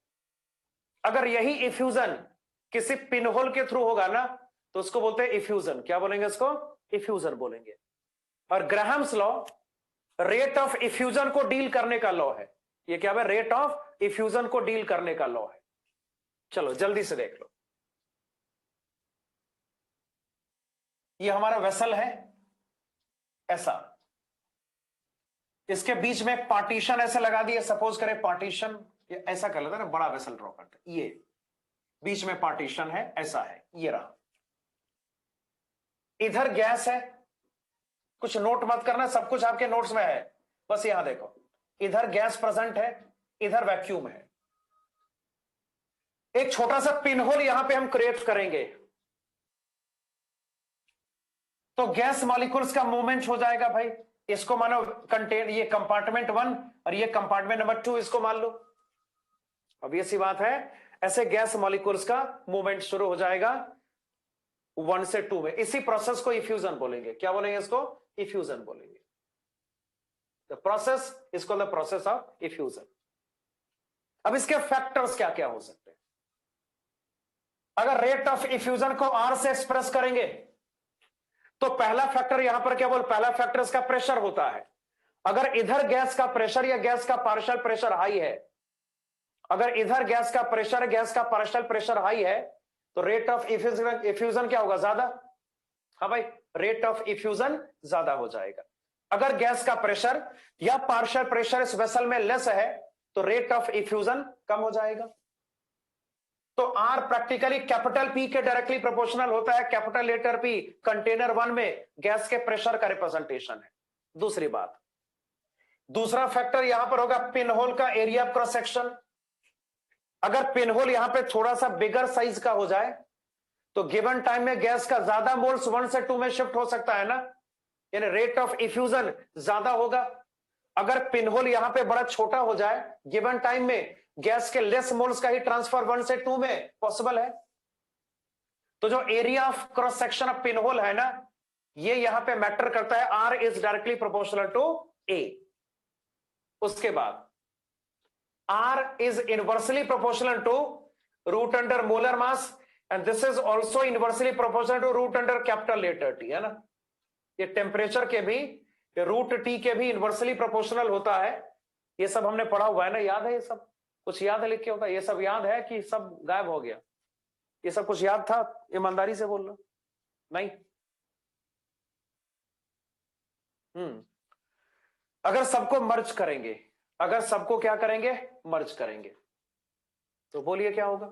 अगर यही इफ्यूजन किसी पिनहोल के थ्रू होगा ना, तो उसको बोलते हैं इफ्यूजन. क्या बोलेंगे इसको? इफ्यूजन बोलेंगे. और Graham's law rate of effusion को डील करने का लॉ है. ये क्या है? रेट ऑफ इफ्यूजन को डील करने का लॉ है. चलो जल्दी से देख लो. ये हमारा वेसल है ऐसा, इसके बीच में एक पार्टीशन ऐसे लगा दिए. सपोज करें पार्टीशन, ये ऐसा कर लेते हैं ना, बड़ा वेसल ड्रॉ करते हैं. ये बीच में पार्टीशन है, ऐसा है. ये रहा. इधर गैस है कुछ नोट मत करना, सब कुछ आपके नोट्स में है। बस यहां देखो, इधर गैस प्रेजेंट है, इधर वैक्यूम है। एक छोटा सा पिन होल यहां पे हम क्रिएट करेंगे तो गैस मॉलिक्यूल्स का मूवमेंट हो जाएगा भाई। इसको मानो कंटेन, ये कंपार्टमेंट 1 और ये कंपार्टमेंट नंबर 2, इसको मान लो। अब ये सी बात है, ऐसे गैस मॉलिक्यूल्स का मूवमेंट शुरू हो जाएगा 1 से 2 में। इसी प्रोसेस को इफ्यूजन बोलेंगे। क्या बोलेंगे इसको? इफ्यूजन बोलेंगे। The process is called the process of effusion. अब इसके फैक्टर्स क्या क्या हो सकते हैं? अगर रेट ऑफ इफ्यूजन को आर से एक्सप्रेस करेंगे तो पहला फैक्टर यहां पर क्या बोल, पहला फैक्टर इसका प्रेशर होता है। अगर इधर गैस का प्रेशर या गैस का पार्शियल प्रेशर हाई है, अगर इधर गैस का प्रेशर, गैस का पार्शियल प्रेशर हाई है, तो रेट ऑफ इफ्यूजन क्या होगा? ज्यादा। हाँ भाई, रेट ऑफ इफ्यूजन ज्यादा हो जाएगा। अगर गैस का प्रेशर या पार्शियल प्रेशर इस वेसल में लेस है तो रेट ऑफ इफ्यूजन कम हो जाएगा। तो आर प्रैक्टिकली कैपिटल पी के डायरेक्टली प्रोपोर्शनल होता है। कैपिटल लेटर पी कंटेनर 1 में गैस के प्रेशर का रिप्रेजेंटेशन है। दूसरी बात, दूसरा फैक्टर यहां पर होगा पिन होल का एरिया ऑफ क्रॉस सेक्शन। अगर पिन होल यहां पे थोड़ा सा बिगर साइज का हो जाए तो गिवन टाइम में गैस का ज्यादा मोल्स 1 से 2 में शिफ्ट हो सकता है ना, यानी रेट ऑफ इफ्यूजन ज्यादा होगा। अगर पिन होल यहां पे बड़ा छोटा हो जाए, गिवन टाइम में गैस के लेस मोल्स का ही ट्रांसफर 1 से 2 में पॉसिबल है। तो जो area of cross section of pin hole है ना, ये यहां पे मैटर करता है। R is directly proportional to A. उसके बाद R is inversely proportional to root under molar mass and this is also inversely proportional to root under capital letter T, है ना। ये टेम्परेचर के भी, ये रूट टी के भी इनवर्सली प्रोपोर्शनल होता है। ये सब हमने पढ़ा हुआ है ना, याद है? ये सब कुछ याद है? लिख के होता है? ये सब याद है कि सब गायब हो गया? ये सब कुछ याद था? ईमानदारी से बोल लो। नहीं? अगर सबको मर्ज करेंगे, अगर सबको क्या करेंगे? मर्ज करेंगे, तो बोलिए क्या होगा?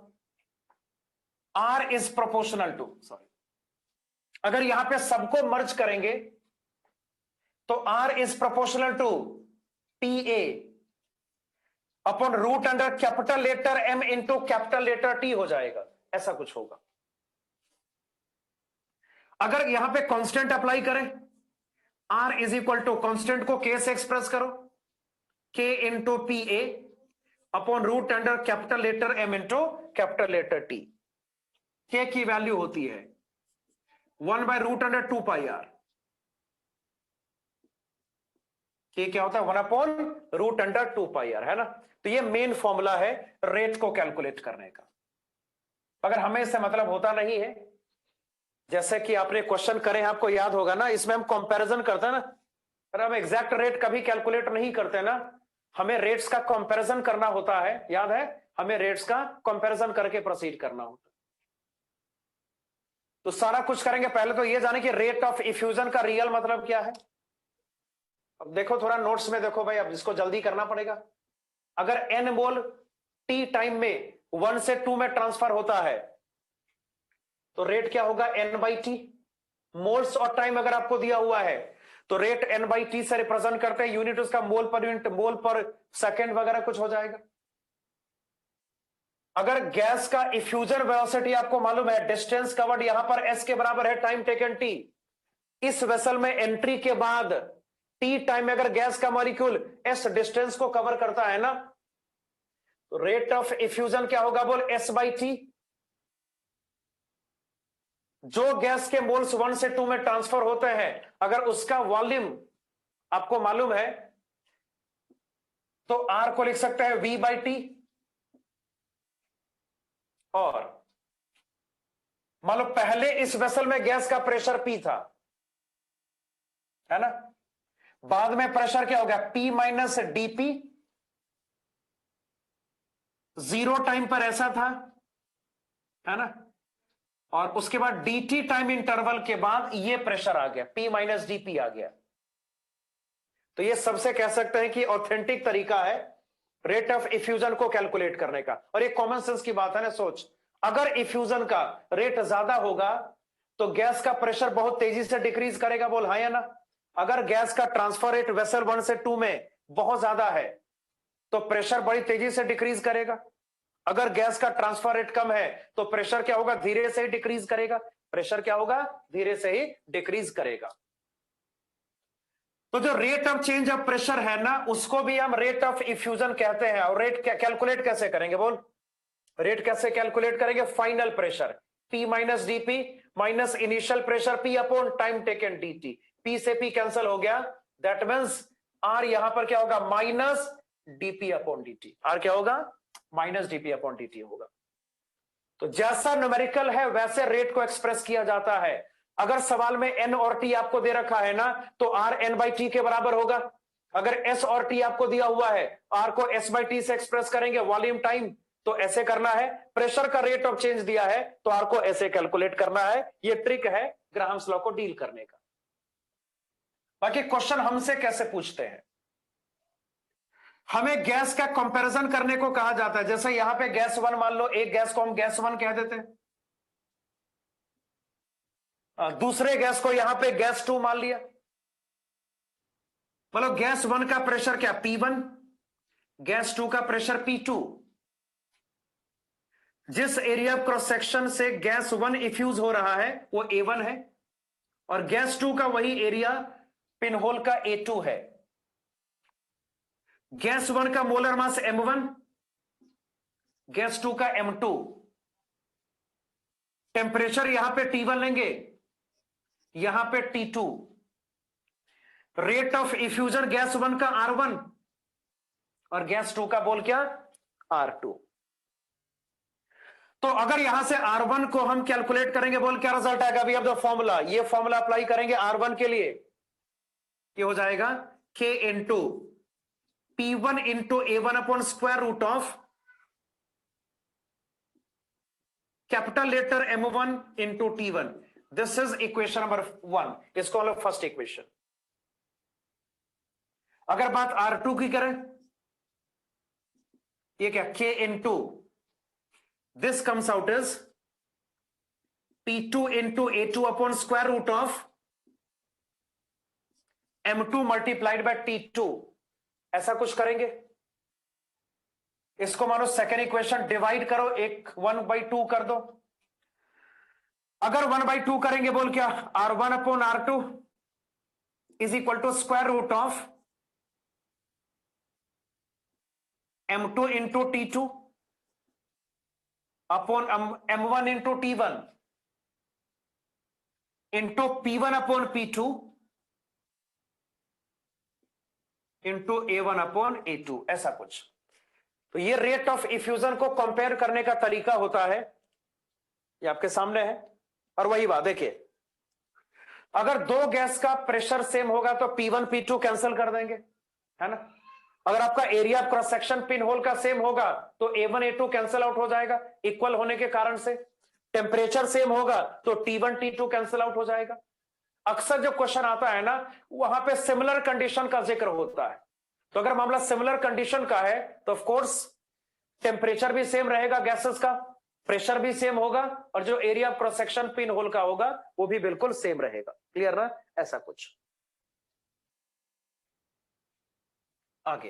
R is proportional to, sorry, अगर यहां पे सबको मर्ज करेंगे तो R is proportional to TA upon root under capital letter M into capital letter T हो जाएगा। ऐसा कुछ होगा। अगर यहां पे कांस्टेंट अप्लाई करें, R is equal to constant को K से एक्सप्रेस करो, K into PA upon root under capital letter M into capital letter T। K की वैल्यू होती है 1 bye root under 2 pi R। K क्या होता है? 1 upon root under 2 pi R, है ना। तो ये मेन फॉर्मूला है रेट को कैलकुलेट करने का। अगर हमें इससे मतलब होता नहीं है, जैसे कि आपने क्वेश्चन करे, आपको याद होगा ना, इसमें हम कंपैरिजन करते हैं ना, पर हम एग्जैक्ट रेट कभी कैलकुलेट नहीं करते ना, हमें रेट्स का कंपैरिजन करना होता है। याद है? हमें रेट्स का कंपैरिजन करके प्रोसीड करना होता है। तो सारा कुछ करेंगे, पहले तो ये जाने कि रेट ऑफ इफ्यूजन का रियल मतलब क्या है। अब देखो थोड़ा नोट्स में देखो भाई, अब इसको जल्दी करना पड़ेगा। अगर n मोल t टाइम में 1 से 2 में ट्रांसफर होता है तो रेट क्या होगा? n by T. मोल्स और टाइम अगर आपको दिया हुआ है तो रेट n बाई टी से रिप्रेजेंट करते हैं। यूनिट उसका मोल पर यूनिट, मोल पर सेकेंड वगैरह कुछ हो जाएगा। अगर गैस का इफ्यूजन वेलोसिटी आपको मालूम है, डिस्टेंस कवर्ड यहां पर s के बराबर है टाइम टेकन t। इस वेसल में एंट्री के बाद t टाइम में अगर गैस का मॉलिक्यूल s डिस्टेंस को कवर करता है ना, तो रेट ऑफ इफ्यूजन क्या होगा? बोल s बाई टी। जो गैस के मोल्स 1 से 2 में ट्रांसफर होते हैं, अगर उसका वॉल्यूम आपको मालूम है तो R को लिख सकते हैं V बाई टी। और मान लो पहले इस वेसल में गैस का प्रेशर P था, है ना, बाद में प्रेशर क्या हो गया? P minus DP। 0 टाइम पर ऐसा था, है ना, और उसके बाद dt टाइम इंटरवल के बाद ये प्रेशर आ गया, P माइनस DP आ गया। तो ये सबसे कह सकते हैं कि ऑथेंटिक तरीका है रेट ऑफ इफ्यूजन को कैलकुलेट करने का। और ये कॉमन सेंस की बात है ना। सोच, अगर इफ्यूजन का रेट ज्यादा होगा तो गैस का प्रेशर बहुत तेजी से डिक्रीज करेगा। बोल हाँ या ना? अगर गैस का ट्रांसफर रेट वेसल 1 से 2 में बहुत ज्यादा है तो प्रेशर बड़ी तेजी से डिक्रीज करेगा। अगर गैस का ट्रांसफर रेट कम है तो प्रेशर क्या होगा, धीरे से ही डिक्रीज करेगा। प्रेशर क्या होगा, धीरे से ही डिक्रीज करेगा। तो जो rate of change of pressure है ना, उसको भी हम रेट ऑफ इफ्यूजन कहते हैं। और रेट कैलकुलेट कैसे करेंगे, बोल रेट कैसे कैलकुलेट करेंगे, final pressure P minus DP minus initial pressure P upon time taken dt। P से P कैंसिल हो गया, दैट मीन्स R यहां पर क्या होगा, minus dP upon dt। R क्या होगा, माइनस dP अपॉन dt होगा। तो जैसा न्यूमेरिकल है वैसे रेट को एक्सप्रेस किया जाता है। अगर सवाल में N और T आपको दे रखा है ना, तो R N बाई T के बराबर होगा। अगर S और T आपको दिया हुआ है, R को S बाई T से एक्सप्रेस करेंगे, वॉल्यूम टाइम, तो ऐसे करना है। प्रेशर का रेट ऑफ चेंज दिया है तो R को ऐसे कैलकुलेट करना है। ये ट्रिक है ग्राहम्स लॉ को डील करने का। बाकी क्वेश्चन हमसे कैसे पूछते हैं, हमें गैस का कंपैरिजन करने को कहा जाता है। जैसे यहां पे गैस 1 मान लो, एक गैस को हम गैस 1 कह देते हैं, दूसरे गैस को यहां पे गैस 2 मान लिया। मतलब गैस 1 का प्रेशर क्या, P1, गैस 2 का प्रेशर P2। जिस एरिया ऑफ क्रॉस सेक्शन से गैस 1 इफ्यूज हो रहा है वो A1 है, और गैस 2 का वही एरिया पिनहोल का A2 है। गैस 1 का मोलर मास M1, गैस 2 का M2। टेम्परेचर यहां पे T1 लेंगे, यहां पे T2। Rate of effusion gas 1 का R1 और गैस 2 का बोल क्या, R2। तो अगर यहां से R1 को हम कैलकुलेट करेंगे, बोल क्या रिजल्ट आएगा, अभी अब जो फॉर्मूला, ये फॉर्मूला अप्लाई करेंगे R1 के लिए, ये हो जाएगा K into P1 into A1 upon square root of capital letter M1 into T1। This is equation number 1, इसको हम लोग फर्स्ट इक्वेशन। अगर बात R2 की करें, ये क्या, K into this comes out as P2 into A2 upon square root of M2 multiplied by T2। ऐसा कुछ करेंगे, इसको मानो सेकेंड इक्वेशन, डिवाइड करो, एक 1/2 कर दो। अगर 1/2 करेंगे, बोल क्या, R1 upon R2 is equal to square root of M2 into T2 upon M1 into T1 into P1 upon P2 into A1 upon A2, ऐसा कुछ। तो ये रेट ऑफ इफ्यूजन को कंपेयर करने का तरीका होता है, ये आपके सामने है। और वही बात देखिए, अगर दो गैस का प्रेशर सेम होगा तो P1 P2 कैंसिल कर देंगे, है ना। अगर आपका area of cross section pin hole का सेम होगा तो A1 A2 कैंसिल आउट हो जाएगा, इक्वल होने के कारण से। टेम्परेचर सेम होगा तो T1 T2 कैंसिल आउट हो जाएगा। अक्सर जो क्वेश्चन आता है ना, वहां पे सिमिलर कंडीशन का जिक्र होता है। तो अगर मामला सिमिलर कंडीशन का है तो ऑफ कोर्स टेम्परेचर भी सेम रहेगा गैसेस का, प्रेशर भी सेम होगा, और जो area of cross section pin hole का होगा वो भी बिल्कुल सेम रहेगा। क्लियर ना, ऐसा कुछ। आगे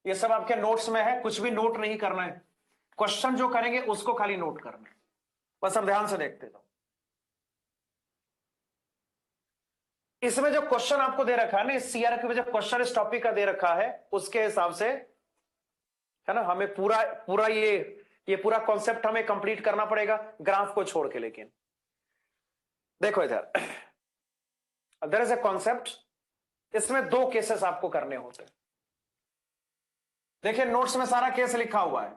ये सब आपके नोट्स में है, कुछ भी नोट नहीं करना है। क्वेश्चन जो करेंगे उसको खाली नोट करना है, बस हम ध्यान से देखते रहो। इसमें जो क्वेश्चन आपको दे रखा है ना, इस सीआरक्यू में जो क्वेश्चन इस टॉपिक का दे रखा है, उसके हिसाब से, है ना, हमें पूरा ये पूरा कॉन्सेप्ट हमें कंप्लीट करना पड़ेगा, ग्राफ को छोड़ के। लेकिन देखो इधर, देयर इज अ कॉन्सेप्ट, इसमें दो केसेस आपको करने होते हैं। देखिए नोट्स में सारा केस लिखा हुआ है।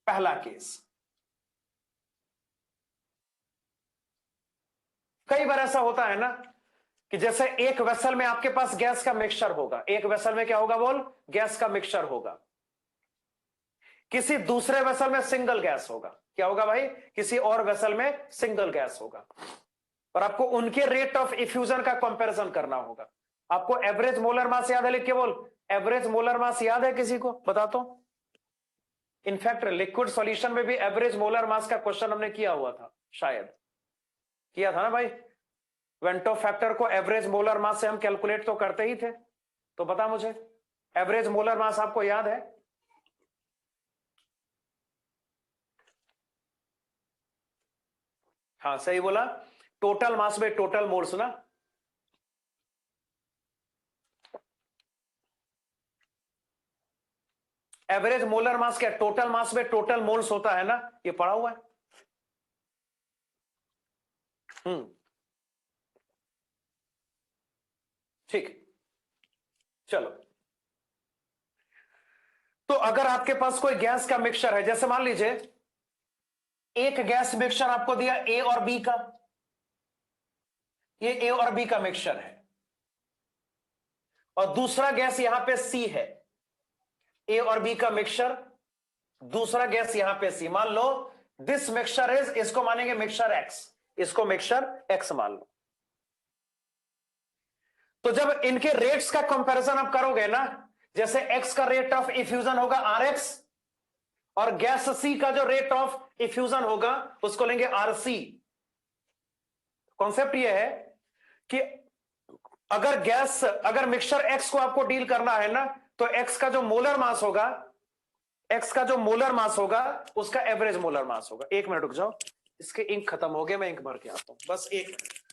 पहला केस, कई बार ऐसा होता है ना कि जैसे एक वेसल में आपके पास गैस का मिक्सचर होगा, एक वेसल में क्या होगा, बोल, गैस का मिक्सचर होगा। किसी दूसरे वेसल में सिंगल गैस होगा, क्या होगा भाई, किसी और वेसल में सिंगल गैस होगा, और आपको उनके रेट ऑफ इफ्यूजन का कंपैरिजन करना होगा। आपको एवरेज मोलर मास याद है, लिख के बोल, एवरेज मोलर मास याद है किसी को, बता तो। इनफैक्ट लिक्विड सॉल्यूशन में भी एवरेज मोलर मास का क्वेश्चन हमने किया हुआ था, शायद किया था ना भाई। वेंटो फैक्टर को एवरेज मोलर मास से हम कैलकुलेट तो करते ही थे। तो बता मुझे, एवरेज मोलर मास आपको याद है? हाँ सही बोला, टोटल मास में टोटल मोल्स ना। एवरेज मोलर मास क्या, टोटल मास में टोटल मोल्स होता है ना, ये पढ़ा हुआ है। ठीक, चलो। तो अगर आपके पास कोई गैस का मिक्सचर है, जैसे मान लीजिए एक गैस मिक्सचर आपको दिया ए और बी का, ये ए और बी का मिक्सचर है, और दूसरा गैस यहां पे सी है, ए और बी का मिक्सचर, दूसरा गैस यहां पे सी। मान लो दिस मिक्सचर इज, इसको मानेंगे मिक्सचर एक्स, इसको मिक्सचर एक्स मान लो। तो जब इनके रेट्स का कंपैरिजन आप करोगे ना, जैसे एक्स का रेट ऑफ इफ्यूजन होगा आर एक्स, और गैस सी का जो रेट ऑफ इफ्यूजन होगा उसको लेंगे आर सी। कॉन्सेप्ट ये है कि अगर मिक्सचर एक्स को आपको डील करना है ना, तो एक्स का जो मोलर मास होगा, एक्स का जो मोलर मास होगा उसका एवरेज मोलर मास होगा। एक मिनट रुक जाओ, इसके इंक खत्म हो गया, मैं इंक भर के आता हूं, बस एक मिनट।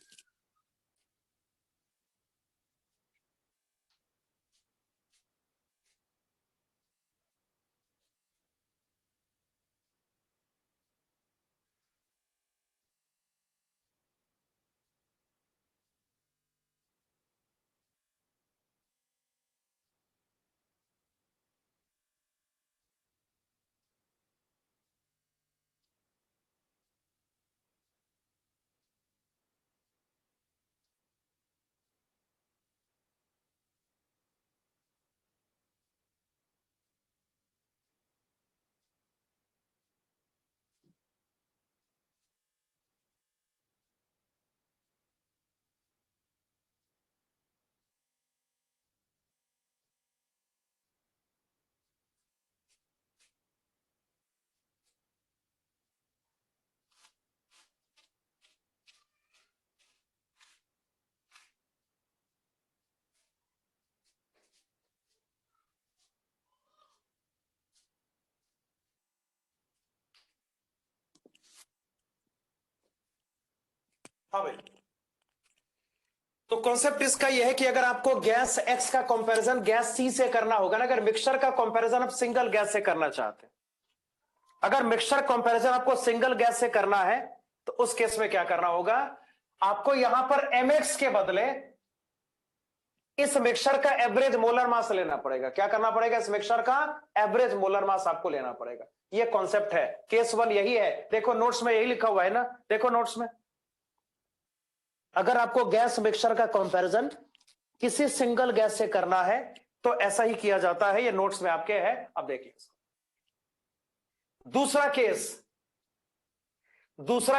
हाँ भाई, तो कॉन्सेप्ट इसका यह है कि अगर आपको गैस एक्स का कंपैरिजन गैस सी से करना होगा ना, अगर मिक्सचर का कंपैरिजन आप सिंगल गैस से करना चाहते हैं, अगर मिक्सचर कंपैरिजन आपको सिंगल गैस से करना है, तो उस केस में क्या करना होगा, आपको यहां पर mx के बदले इस मिक्सचर का एवरेज मोलर मास लेना पड़ेगा। क्या करना पड़ेगा, इस मिक्सचर का एवरेज मोलर मास आपको लेना पड़ेगा। ये कॉन्सेप्ट है, केस वन यही है। देखो नोट्स में यही लिखा हुआ है ना, देखो नोट्स में, अगर आपको गैस मिक्सचर का कंपैरिजन किसी सिंगल गैस से करना है तो ऐसा ही किया जाता है। ये नोट्स में आपके है, अब देखिए। दूसरा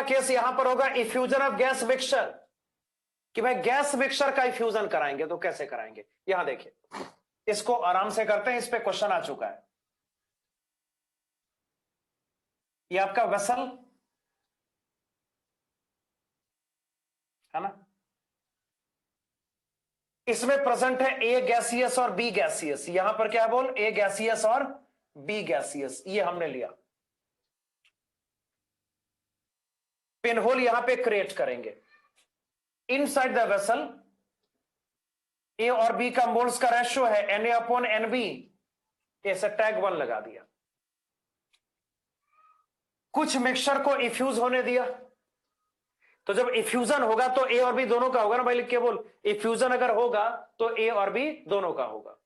केस यहां पर होगा इफ्यूजन ऑफ गैस मिक्सचर, कि भाई गैस मिक्सचर का इफ्यूजन कराएंगे तो कैसे कराएंगे। यहां देखिए, इसको आराम से करते हैं, इस पे क्वेश्चन आ चुका है। ये आपका वेसल है ना, इसमें प्रेजेंट है ए गैसियस और बी गैसियस। यहां पर क्या बोल, ए गैसियस और बी गैसियस, ये हमने लिया। पिनहोल यहां पे क्रिएट करेंगे। इनसाइड द वेसल ए और बी का मोल्स का रेशियो है Na/Nb, ऐसे टैग 1 लगा दिया। कुछ मिक्सचर को इफ्यूज होने दिया, तो जब इफ्यूजन होगा तो ए और बी दोनों का होगा ना भाई, लिख के बोल, इफ्यूजन अगर होगा तो ए और बी दोनों का होगा।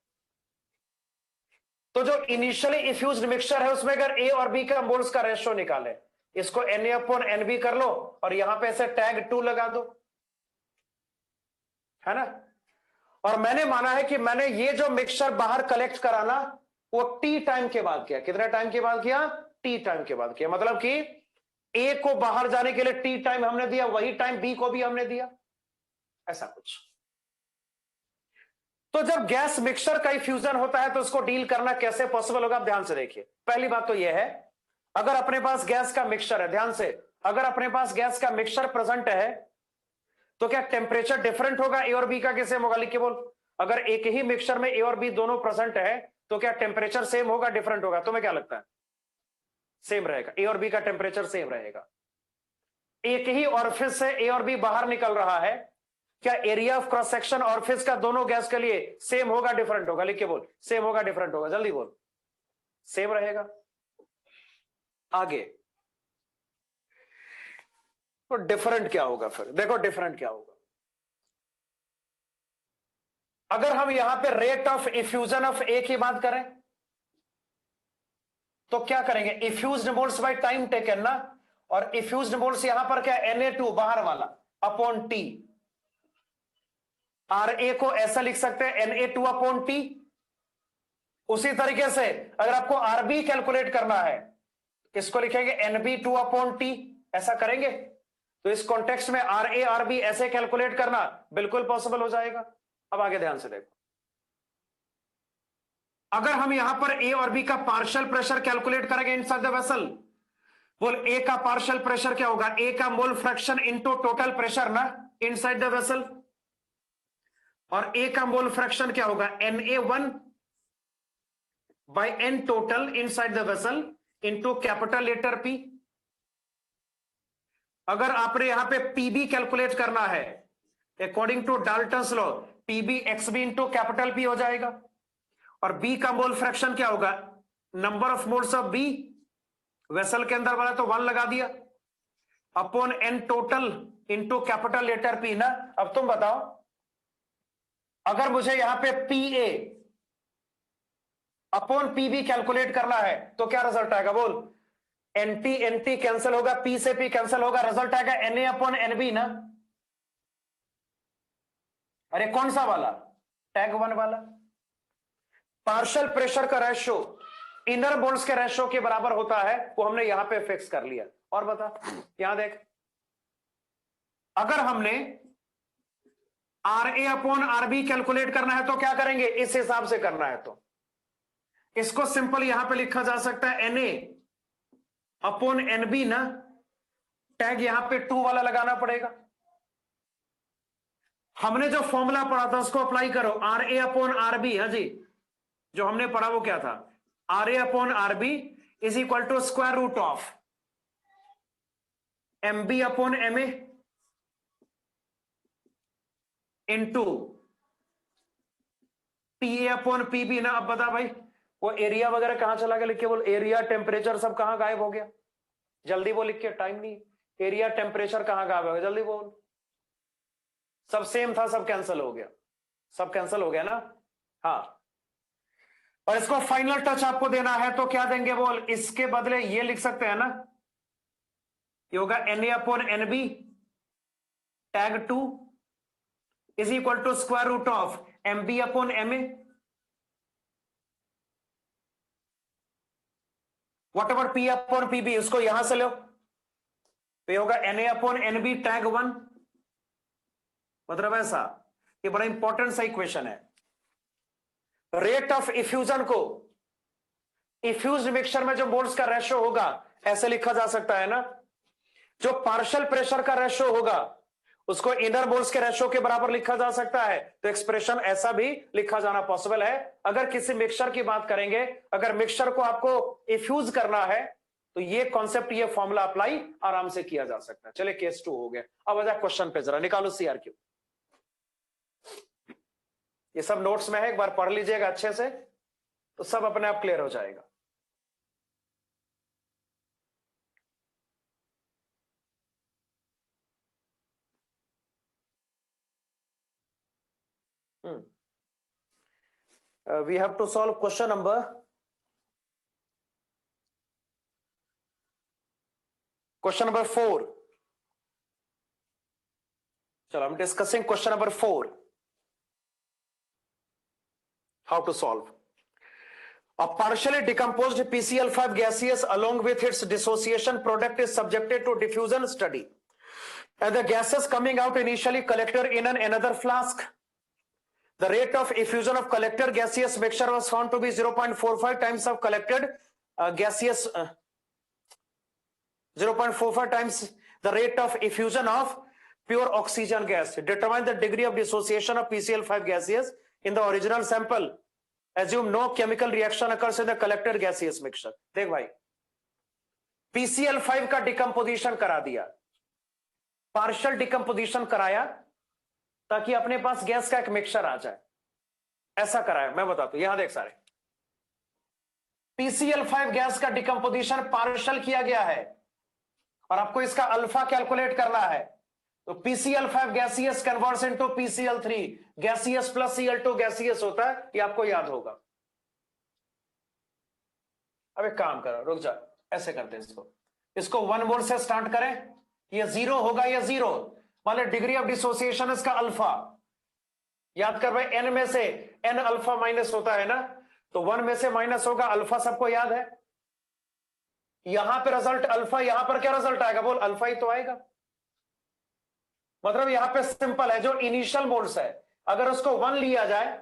तो जो इनिशियली इफ्यूज्ड मिक्सचर है उसमें अगर ए और बी का मोल्स का रेशियो निकाले, इसको Na/Nb कर लो और यहां पे ऐसे टैग 2 लगा दो, है ना। और मैंने माना है कि मैंने ये जो मिक्सचर बाहर कलेक्ट करा ना, वो टी टाइम के बाद किया। कितने टाइम के बाद किया, टी टाइम के बाद किया। मतलब कि ए को बाहर जाने के लिए टी टाइम हमने दिया, वही टाइम बी को भी हमने दिया, ऐसा कुछ। तो जब गैस मिक्सचर का फ्यूजन होता है तो उसको डील करना कैसे पॉसिबल होगा, आप ध्यान से देखिए। पहली बात तो यह है, अगर अपने पास गैस का मिक्सचर है, ध्यान से, अगर अपने पास गैस का मिक्सचर प्रेजेंट है तो क्या टेम्परेचर डिफरेंट होगा ए और बी का, कैसे होगा, लिख के बोल। अगर एक ही मिक्सचर में ए और बी दोनों प्रेजेंट है तो क्या टेम्परेचर सेम होगा, डिफरेंट होगा? तुम्हें क्या लगता है? सेम रहेगा, ए और बी का टेम्परेचर सेम रहेगा। एक ही ऑरिफिस से ए और बी बाहर निकल रहा है, क्या area of cross section orifice का दोनों गैस के लिए सेम होगा, डिफरेंट होगा? लिख के बोल, सेम होगा, डिफरेंट होगा, जल्दी बोल। सेम रहेगा। आगे तो डिफरेंट क्या होगा फिर, देखो डिफरेंट क्या होगा। अगर हम यहां पे रेट ऑफ इफ्यूजन ऑफ ए की बात करें तो क्या करेंगे, इफ्यूज्ड मोल्स बाय टाइम टेकन ना, और इफ्यूज्ड मोल्स यहां पर क्या, Na2 बाहर वाला अपॉन टी। Ra को ऐसा लिख सकते हैं Na2 अपॉन टी। उसी तरीके से अगर आपको Rb कैलकुलेट करना है, इसको लिखेंगे Nb2 अपॉन टी, ऐसा करेंगे तो इस कॉन्टेक्स्ट में Ra Rb ऐसे कैलकुलेट करना बिल्कुल पॉसिबल हो जाएगा। अब आगे ध्यान से देखो, अगर हम यहां पर ए और बी का पार्शियल प्रेशर कैलकुलेट करेंगे इनसाइड द वेसल, बोल ए का पार्शियल प्रेशर क्या होगा, ए का mole fraction into total pressure ना इनसाइड द वेसल, और ए का मोल फ्रैक्शन क्या होगा, Na1 by N total inside the vessel into capital letter P. अगर आपने यहां पे पीबी कैलकुलेट करना है according to Dalton's law, PB XB into capital P हो जाएगा, और बी का मोल फ्रैक्शन क्या होगा, number of moles of B, vessel के अंदर वाला तो 1 लगा दिया, upon N total into capital letter P ना। अब तुम बताओ, अगर मुझे यहां पे P A upon P B calculate करना है तो क्या रिजल्ट आएगा, बोल। एनटी एनटी कैंसिल होगा, पी से पी कैंसिल होगा, रिजल्ट आएगा एनए अपॉन एनबी ना। अरे कौन सा वाला, टैग 1 वाला। पार्शियल प्रेशर का रेशो इनर मोल्स के रेशो के बराबर होता है, वो हमने यहां पे फिक्स कर लिया। और बता, यहां देख, अगर हमने Ra अपॉन Rb कैलकुलेट करना है तो क्या करेंगे, इस हिसाब से करना है तो इसको सिंपल यहां पे लिखा जा सकता है Na अपॉन Nb ना, टैग यहां पे 2 वाला लगाना पड़ेगा। हमने जो फॉर्मूला पढ़ा था उसको अप्लाई करो, Ra अपॉन Rb, हाँ जी, जो हमने पढ़ा वो क्या था, Ra upon Rb is equal to square root of Mb upon Ma into Pa upon Pb ना। अब बता भाई, वो एरिया वगैरह कहां चला गया, लिख के बोल। एरिया टेम्परेचर सब कहां गायब हो गया, जल्दी बोल, लिख के, टाइम नहीं। एरिया टेम्परेचर कहां गायब हो गया, जल्दी बोल। सब सेम था, सब कैंसिल हो गया, सब कैंसिल हो गया ना। हाँ, और इसको फाइनल टच आपको देना है तो क्या देंगे, बोल। इसके बदले ये लिख सकते हैं ना, ये होगा Na upon Nb tag 2 is equal to square root of Mb upon Ma, whatever P upon Pb, उसको यहां से लो तो ये होगा Na अपॉन Nb टैग 1। मतलब ऐसा, ये बड़ा इंपॉर्टेंट सा इक्वेशन है। रेट ऑफ इफ्यूजन को इफ्यूज मिक्सचर में जो मोल्स का रेशो होगा ऐसे लिखा जा सकता है ना, जो पार्शियल प्रेशर का रेशो होगा उसको इनर मोल्स के रेशो के बराबर लिखा जा सकता है, तो एक्सप्रेशन ऐसा भी लिखा जाना पॉसिबल है। अगर किसी मिक्सचर की बात करेंगे, अगर मिक्सचर को आपको इफ्यूज करना है तो ये कॉन्सेप्ट, ये फॉर्मूला अप्लाई आराम से किया जा सकता है। चलिए केस 2 हो गया, अब आ जाए क्वेश्चन पे, जरा निकालो CRQ। ये सब नोट्स में है, एक बार पढ़ लीजिएगा अच्छे से तो सब अपने आप क्लियर हो जाएगा। We have to solve question number 4. चलो, I'm discussing question number 4. How to solve? A partially decomposed PCl5 gaseous along with its dissociation product is subjected to diffusion study, and the gases coming out initially collected in another flask. the rate of effusion of collected gaseous mixture was found to be 0.45 times of collected gaseous 0.45 times the rate of effusion of pure oxygen gas. Determine the degree of dissociation of PCl5 gaseous in the original sample. Assume no chemical reaction occurs in the collected gaseous mixture. देख भाई, PCl5 का decomposition करा दिया, partial decomposition कराया ताकि अपने पास gas का एक मिक्सचर आ जाए, ऐसा कराया। मैं बताता हूं, यहां देख सारे, PCl5 गैस का डिकम्पोजिशन पार्शियल किया गया है और आपको इसका अल्फा कैलकुलेट करना है। तो PCl5 gaseous converts into PCl3, gaseous plus Cl2 gaseous होता है, ये आपको याद होगा। अब एक काम करो, रुक जा, ऐसे करते हैं इसको 1 मोल से स्टार्ट करें, ये 0 होगा, ये 0 मतलब डिग्री ऑफ डिसोसिएशन इसका अल्फा। याद कर भाई, n में से n अल्फा माइनस होता है ना, तो 1 में से माइनस होगा अल्फा, सबको याद है। यहां पे रिजल्ट अल्फा, यहां पर क्या रिजल्ट आएगा, बोल अल्फा ही तो आएगा। मतलब यहां पे सिंपल है, जो इनिशियल मोल्स है अगर उसको 1 लिया जाए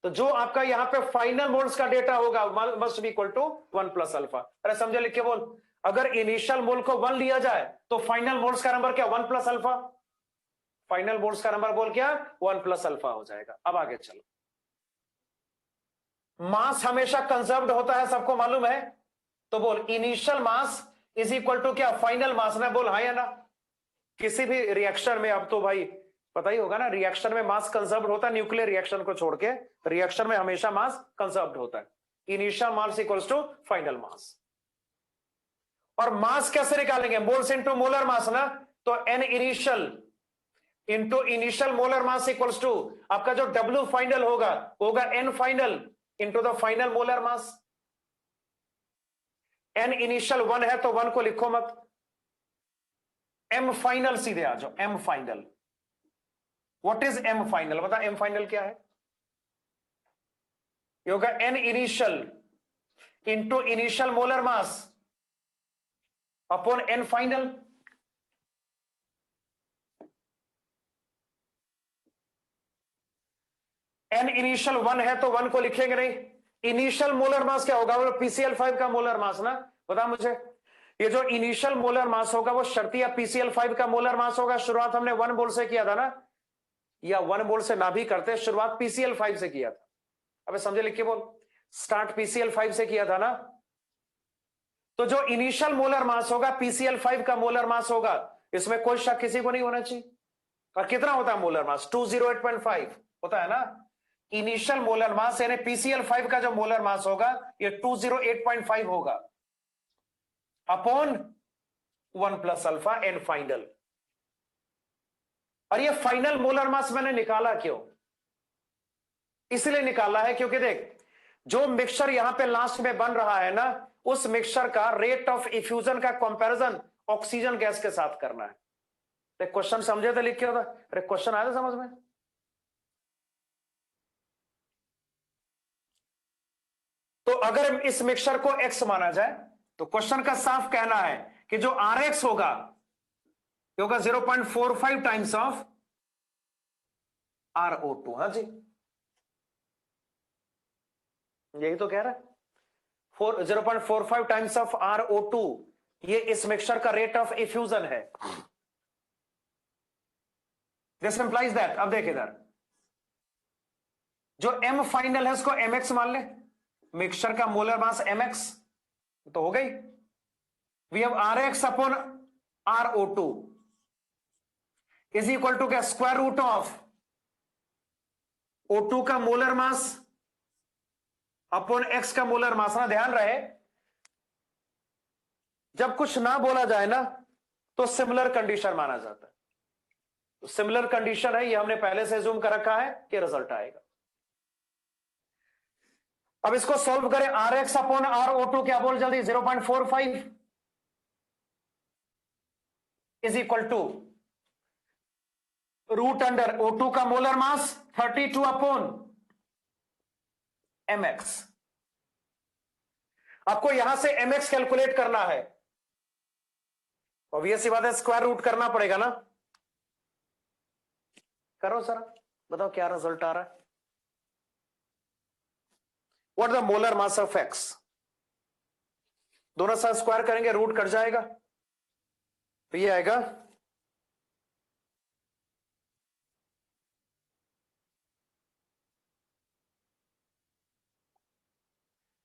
तो जो आपका यहां पे फाइनल मोल्स का डेटा होगा must be equal to 1 plus alpha. अरे समझे, लिख के बोल, अगर इनिशियल मोल को 1 लिया जाए तो फाइनल मोल्स का नंबर क्या, 1 प्लस अल्फा। फाइनल मोल्स का नंबर बोल क्या, 1 प्लस अल्फा हो जाएगा। अब आगे चलो, मास हमेशा कंजर्व्ड होता है, सबको मालूम है, तो बोल initial mass is equal to क्या, फाइनल मास ना, बोल हाँ या ना। किसी भी रिएक्शन में, अब तो भाई पता ही होगा ना, रिएक्शन में मास कंजर्व्ड होता है, न्यूक्लियर रिएक्शन को छोड़ के रिएक्शन में हमेशा मास कंजर्व्ड होता है। Initial mass equals to final mass. और मास कैसे निकालेंगे, मोल्स इनटू मोलर मास ना, तो N initial into initial molar mass equals to आपका जो W फाइनल होगा N final into the final molar mass. N initial 1 है तो 1 को लिखो मत, एम फाइनल सीधे आ जाओ, M final. What is M final, बता एम फाइनल क्या है। ये होगा N initial into initial molar mass upon N final. N initial 1 है तो 1 को लिखेंगे नहीं। इनिशियल मोलर मास क्या होगा, PCl5 का मोलर मास ना, बता मुझे। ये जो इनिशियल मोलर मास होगा वो शर्तिया PCl5 का मोलर मास होगा। शुरुआत हमने 1 मोल से किया था ना, या 1 मोल से ना भी करते, शुरुआत PCl5 से किया था। अबे समझे, लिख के बोल, स्टार्ट PCl5 से किया था ना, तो जो इनिशियल मोलर मास होगा PCl5 का मोलर मास होगा, इसमें कोई शक किसी को नहीं होना चाहिए। और कितना होता है मोलर मास, 208.5 होता है ना। इनिशियल मोलर मास यानी PCl5 का जो मोलर मास होगा ये 208.5 होगा upon 1 plus alpha N final. और ये फाइनल मोलर मास मैंने निकाला क्यों, इसलिए निकाला है क्योंकि देख, जो मिक्सचर यहां पे लास्ट में बन रहा है ना, उस मिक्सचर का रेट ऑफ इफ्यूजन का कंपैरिजन ऑक्सीजन गैस के साथ करना है। क्वेश्चन समझे थे, लिख के होता, अरे क्वेश्चन आया था समझ में। तो अगर इस मिक्सचर को x माना जाए तो क्वेश्चन का साफ कहना है कि जो Rx होगा 0.45 टाइम्स ऑफ RO2। हाँ जी, यही तो कह रहा है, 0.45 टाइम्स ऑफ RO2, ये इस मिक्सचर का रेट ऑफ इफ्यूजन है। दिस इंप्लाइज दैट, अब देख इधर, जो M फाइनल है इसको mx मान ले, मिक्सचर का मोलर मास mx तो हो गई। We have Rx upon RO2 is equal to क्या, स्क्वायर रूट ऑफ O2 का मोलर मास अपॉन x का मोलर मास ना। ध्यान रहे, जब कुछ ना बोला जाए ना तो सिमिलर कंडीशन माना जाता है। तो सिमिलर कंडीशन है, ये हमने पहले से जूम कर रखा है कि रिजल्ट आएगा। अब इसको सॉल्व करें, Rx अपॉन RO2 क्या, बोल जल्दी, 0.45 is equal to root under O2 का मोलर मास 32 अपॉन mx। आपको यहां से mx कैलकुलेट करना है, ऑब्वियस सी बात है, स्क्वायर रूट करना पड़ेगा ना। करो सर, बताओ क्या रिजल्ट आ रहा है। What the molar mass of x, दोनों साथ स्क्वायर करेंगे, रूट कट जाएगा, तो ये आएगा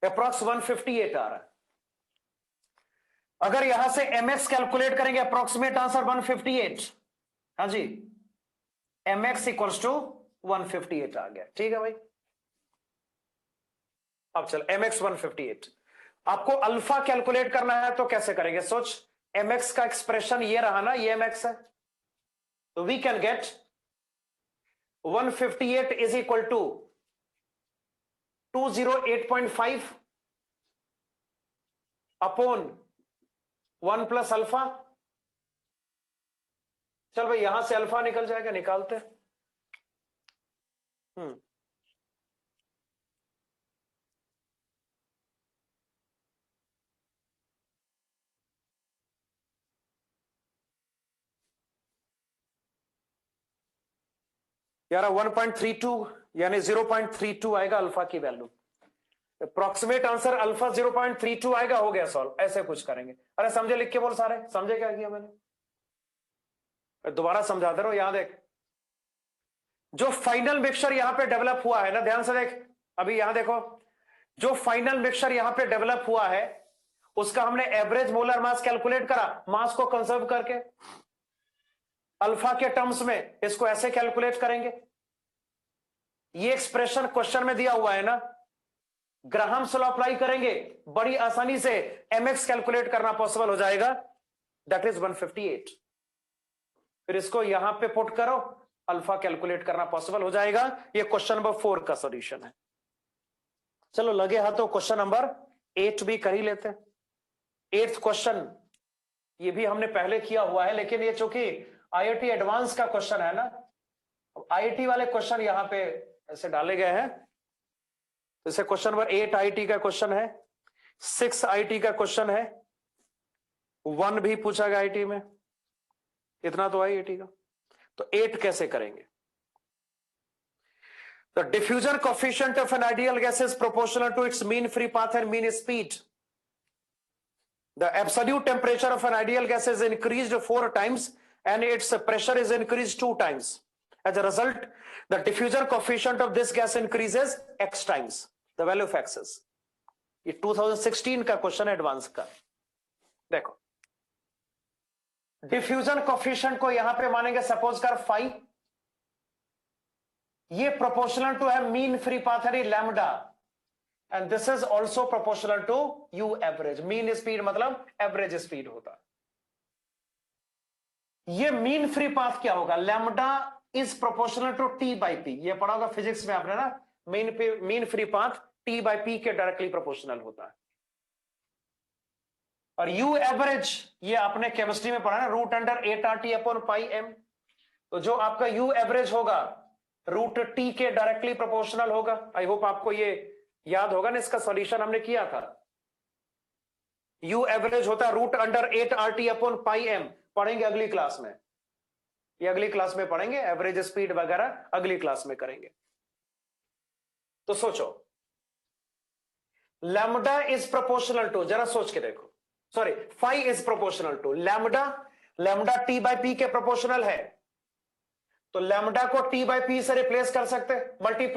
अप्रॉक्स 158 आ रहा है। अगर यहां से mx कैलकुलेट करेंगे, अप्रोक्सीमेट आंसर 158, हाँ जी, mx इक्वल्स टू 158 आ गया, ठीक है भाई। अब चल mx 158, आपको अल्फा कैलकुलेट करना है तो कैसे करेंगे, सोच, mx का एक्सप्रेशन ये रहा ना, ये mx है, तो we can get 158 is equal to 208.5 upon 1 plus alpha. चल भाई, यहां से अल्फा निकल जाएगा, निकालते हैं। यार 1.32 यानी 0.32 आएगा अल्फा की वैल्यू, अप्रोक्सीमेट आंसर अल्फा 0.32 आएगा, हो गया सॉल्व। ऐसे कुछ करेंगे। अरे समझे, लिख के बोल सारे, समझे क्या किया मैंने, दोबारा समझा दे रहा हूं। यहां देख, जो फाइनल मिक्सचर यहां पे डेवलप हुआ है ना, ध्यान से देख, अभी यहां देखो, जो फाइनल मिक्सचर यहां पे डेवलप हुआ है उसका हमने एवरेज मोलर मास कैलकुलेट करा, मास को कंजर्व करके। अल्फा के टर्म्स में इसको ऐसे कैलकुलेट करेंगे। ये एक्सप्रेशन क्वेश्चन में दिया हुआ है ना, ग्राहम्स लॉ अप्लाई करेंगे, बड़ी आसानी से mx कैलकुलेट करना पॉसिबल हो जाएगा, दैट इज 158। फिर इसको यहां पे पुट करो, अल्फा कैलकुलेट करना पॉसिबल हो जाएगा। ये क्वेश्चन नंबर 4 का सॉल्यूशन है। चलो लगे हाथों क्वेश्चन नंबर 8 भी कर ही लेते हैं। 8th क्वेश्चन ये भी हमने पहले किया हुआ है, लेकिन ये चूंकि आईआईटी एडवांस का क्वेश्चन है ना, आईआईटी वाले क्वेश्चन यहां पे ऐसे डाले गए हैं। जैसे क्वेश्चन नंबर 8 आईआईटी का क्वेश्चन है, 6 आईआईटी का क्वेश्चन है, 1 भी पूछा गया आईआईटी में, इतना तो आईआईटी का। तो 8 कैसे करेंगे? The diffusion coefficient of an ideal gas is proportional to its mean free path and mean speed. The absolute temperature of an ideal gas is increased 4 times and its pressure is increased 2 times. As a result, the diffusion coefficient of this gas increases x times. The value of x is. ये 2016 का question advance का। देखो, diffusion coefficient को यहां पे मानेंगे suppose कर phi, ये प्रोपोर्शनल टू है मीन फ्री पाथ है lambda, and this is also proportional to U average. Mean speed मतलब एवरेज स्पीड होता। ये मीन फ्री पाथ क्या होगा? Lambda is proportional to T by P, ये पढ़ा होगा फिजिक्स में आपने ना, mean free path T by P के डायरेक्टली प्रोपोर्शनल होता है। और यू एवरेज ये आपने केमिस्ट्री में पढ़ा ना, root under 8RT upon pi M. तो जो आपका यू एवरेज होगा रूट टी के डायरेक्टली प्रोपोर्शनल होगा। आई होप आपको ये याद होगा ना, इसका सॉल्यूशन हमने किया था। यू एवरेज होता है root under 8RT upon pi M. पढ़ेंगे अगली क्लास में, ये अगली क्लास में पढ़ेंगे, एवरेज स्पीड वगैरह अगली क्लास में करेंगे। तो सोचो, लैम्डा इज प्रोपोर्शनल टू, जरा सोच के देखो, sorry phi is proportional to lambda, lambda T by P के प्रोपोर्शनल है, तो लैम्डा को टी बाई पी से रिप्लेस कर सकते, मल्टीप्लाई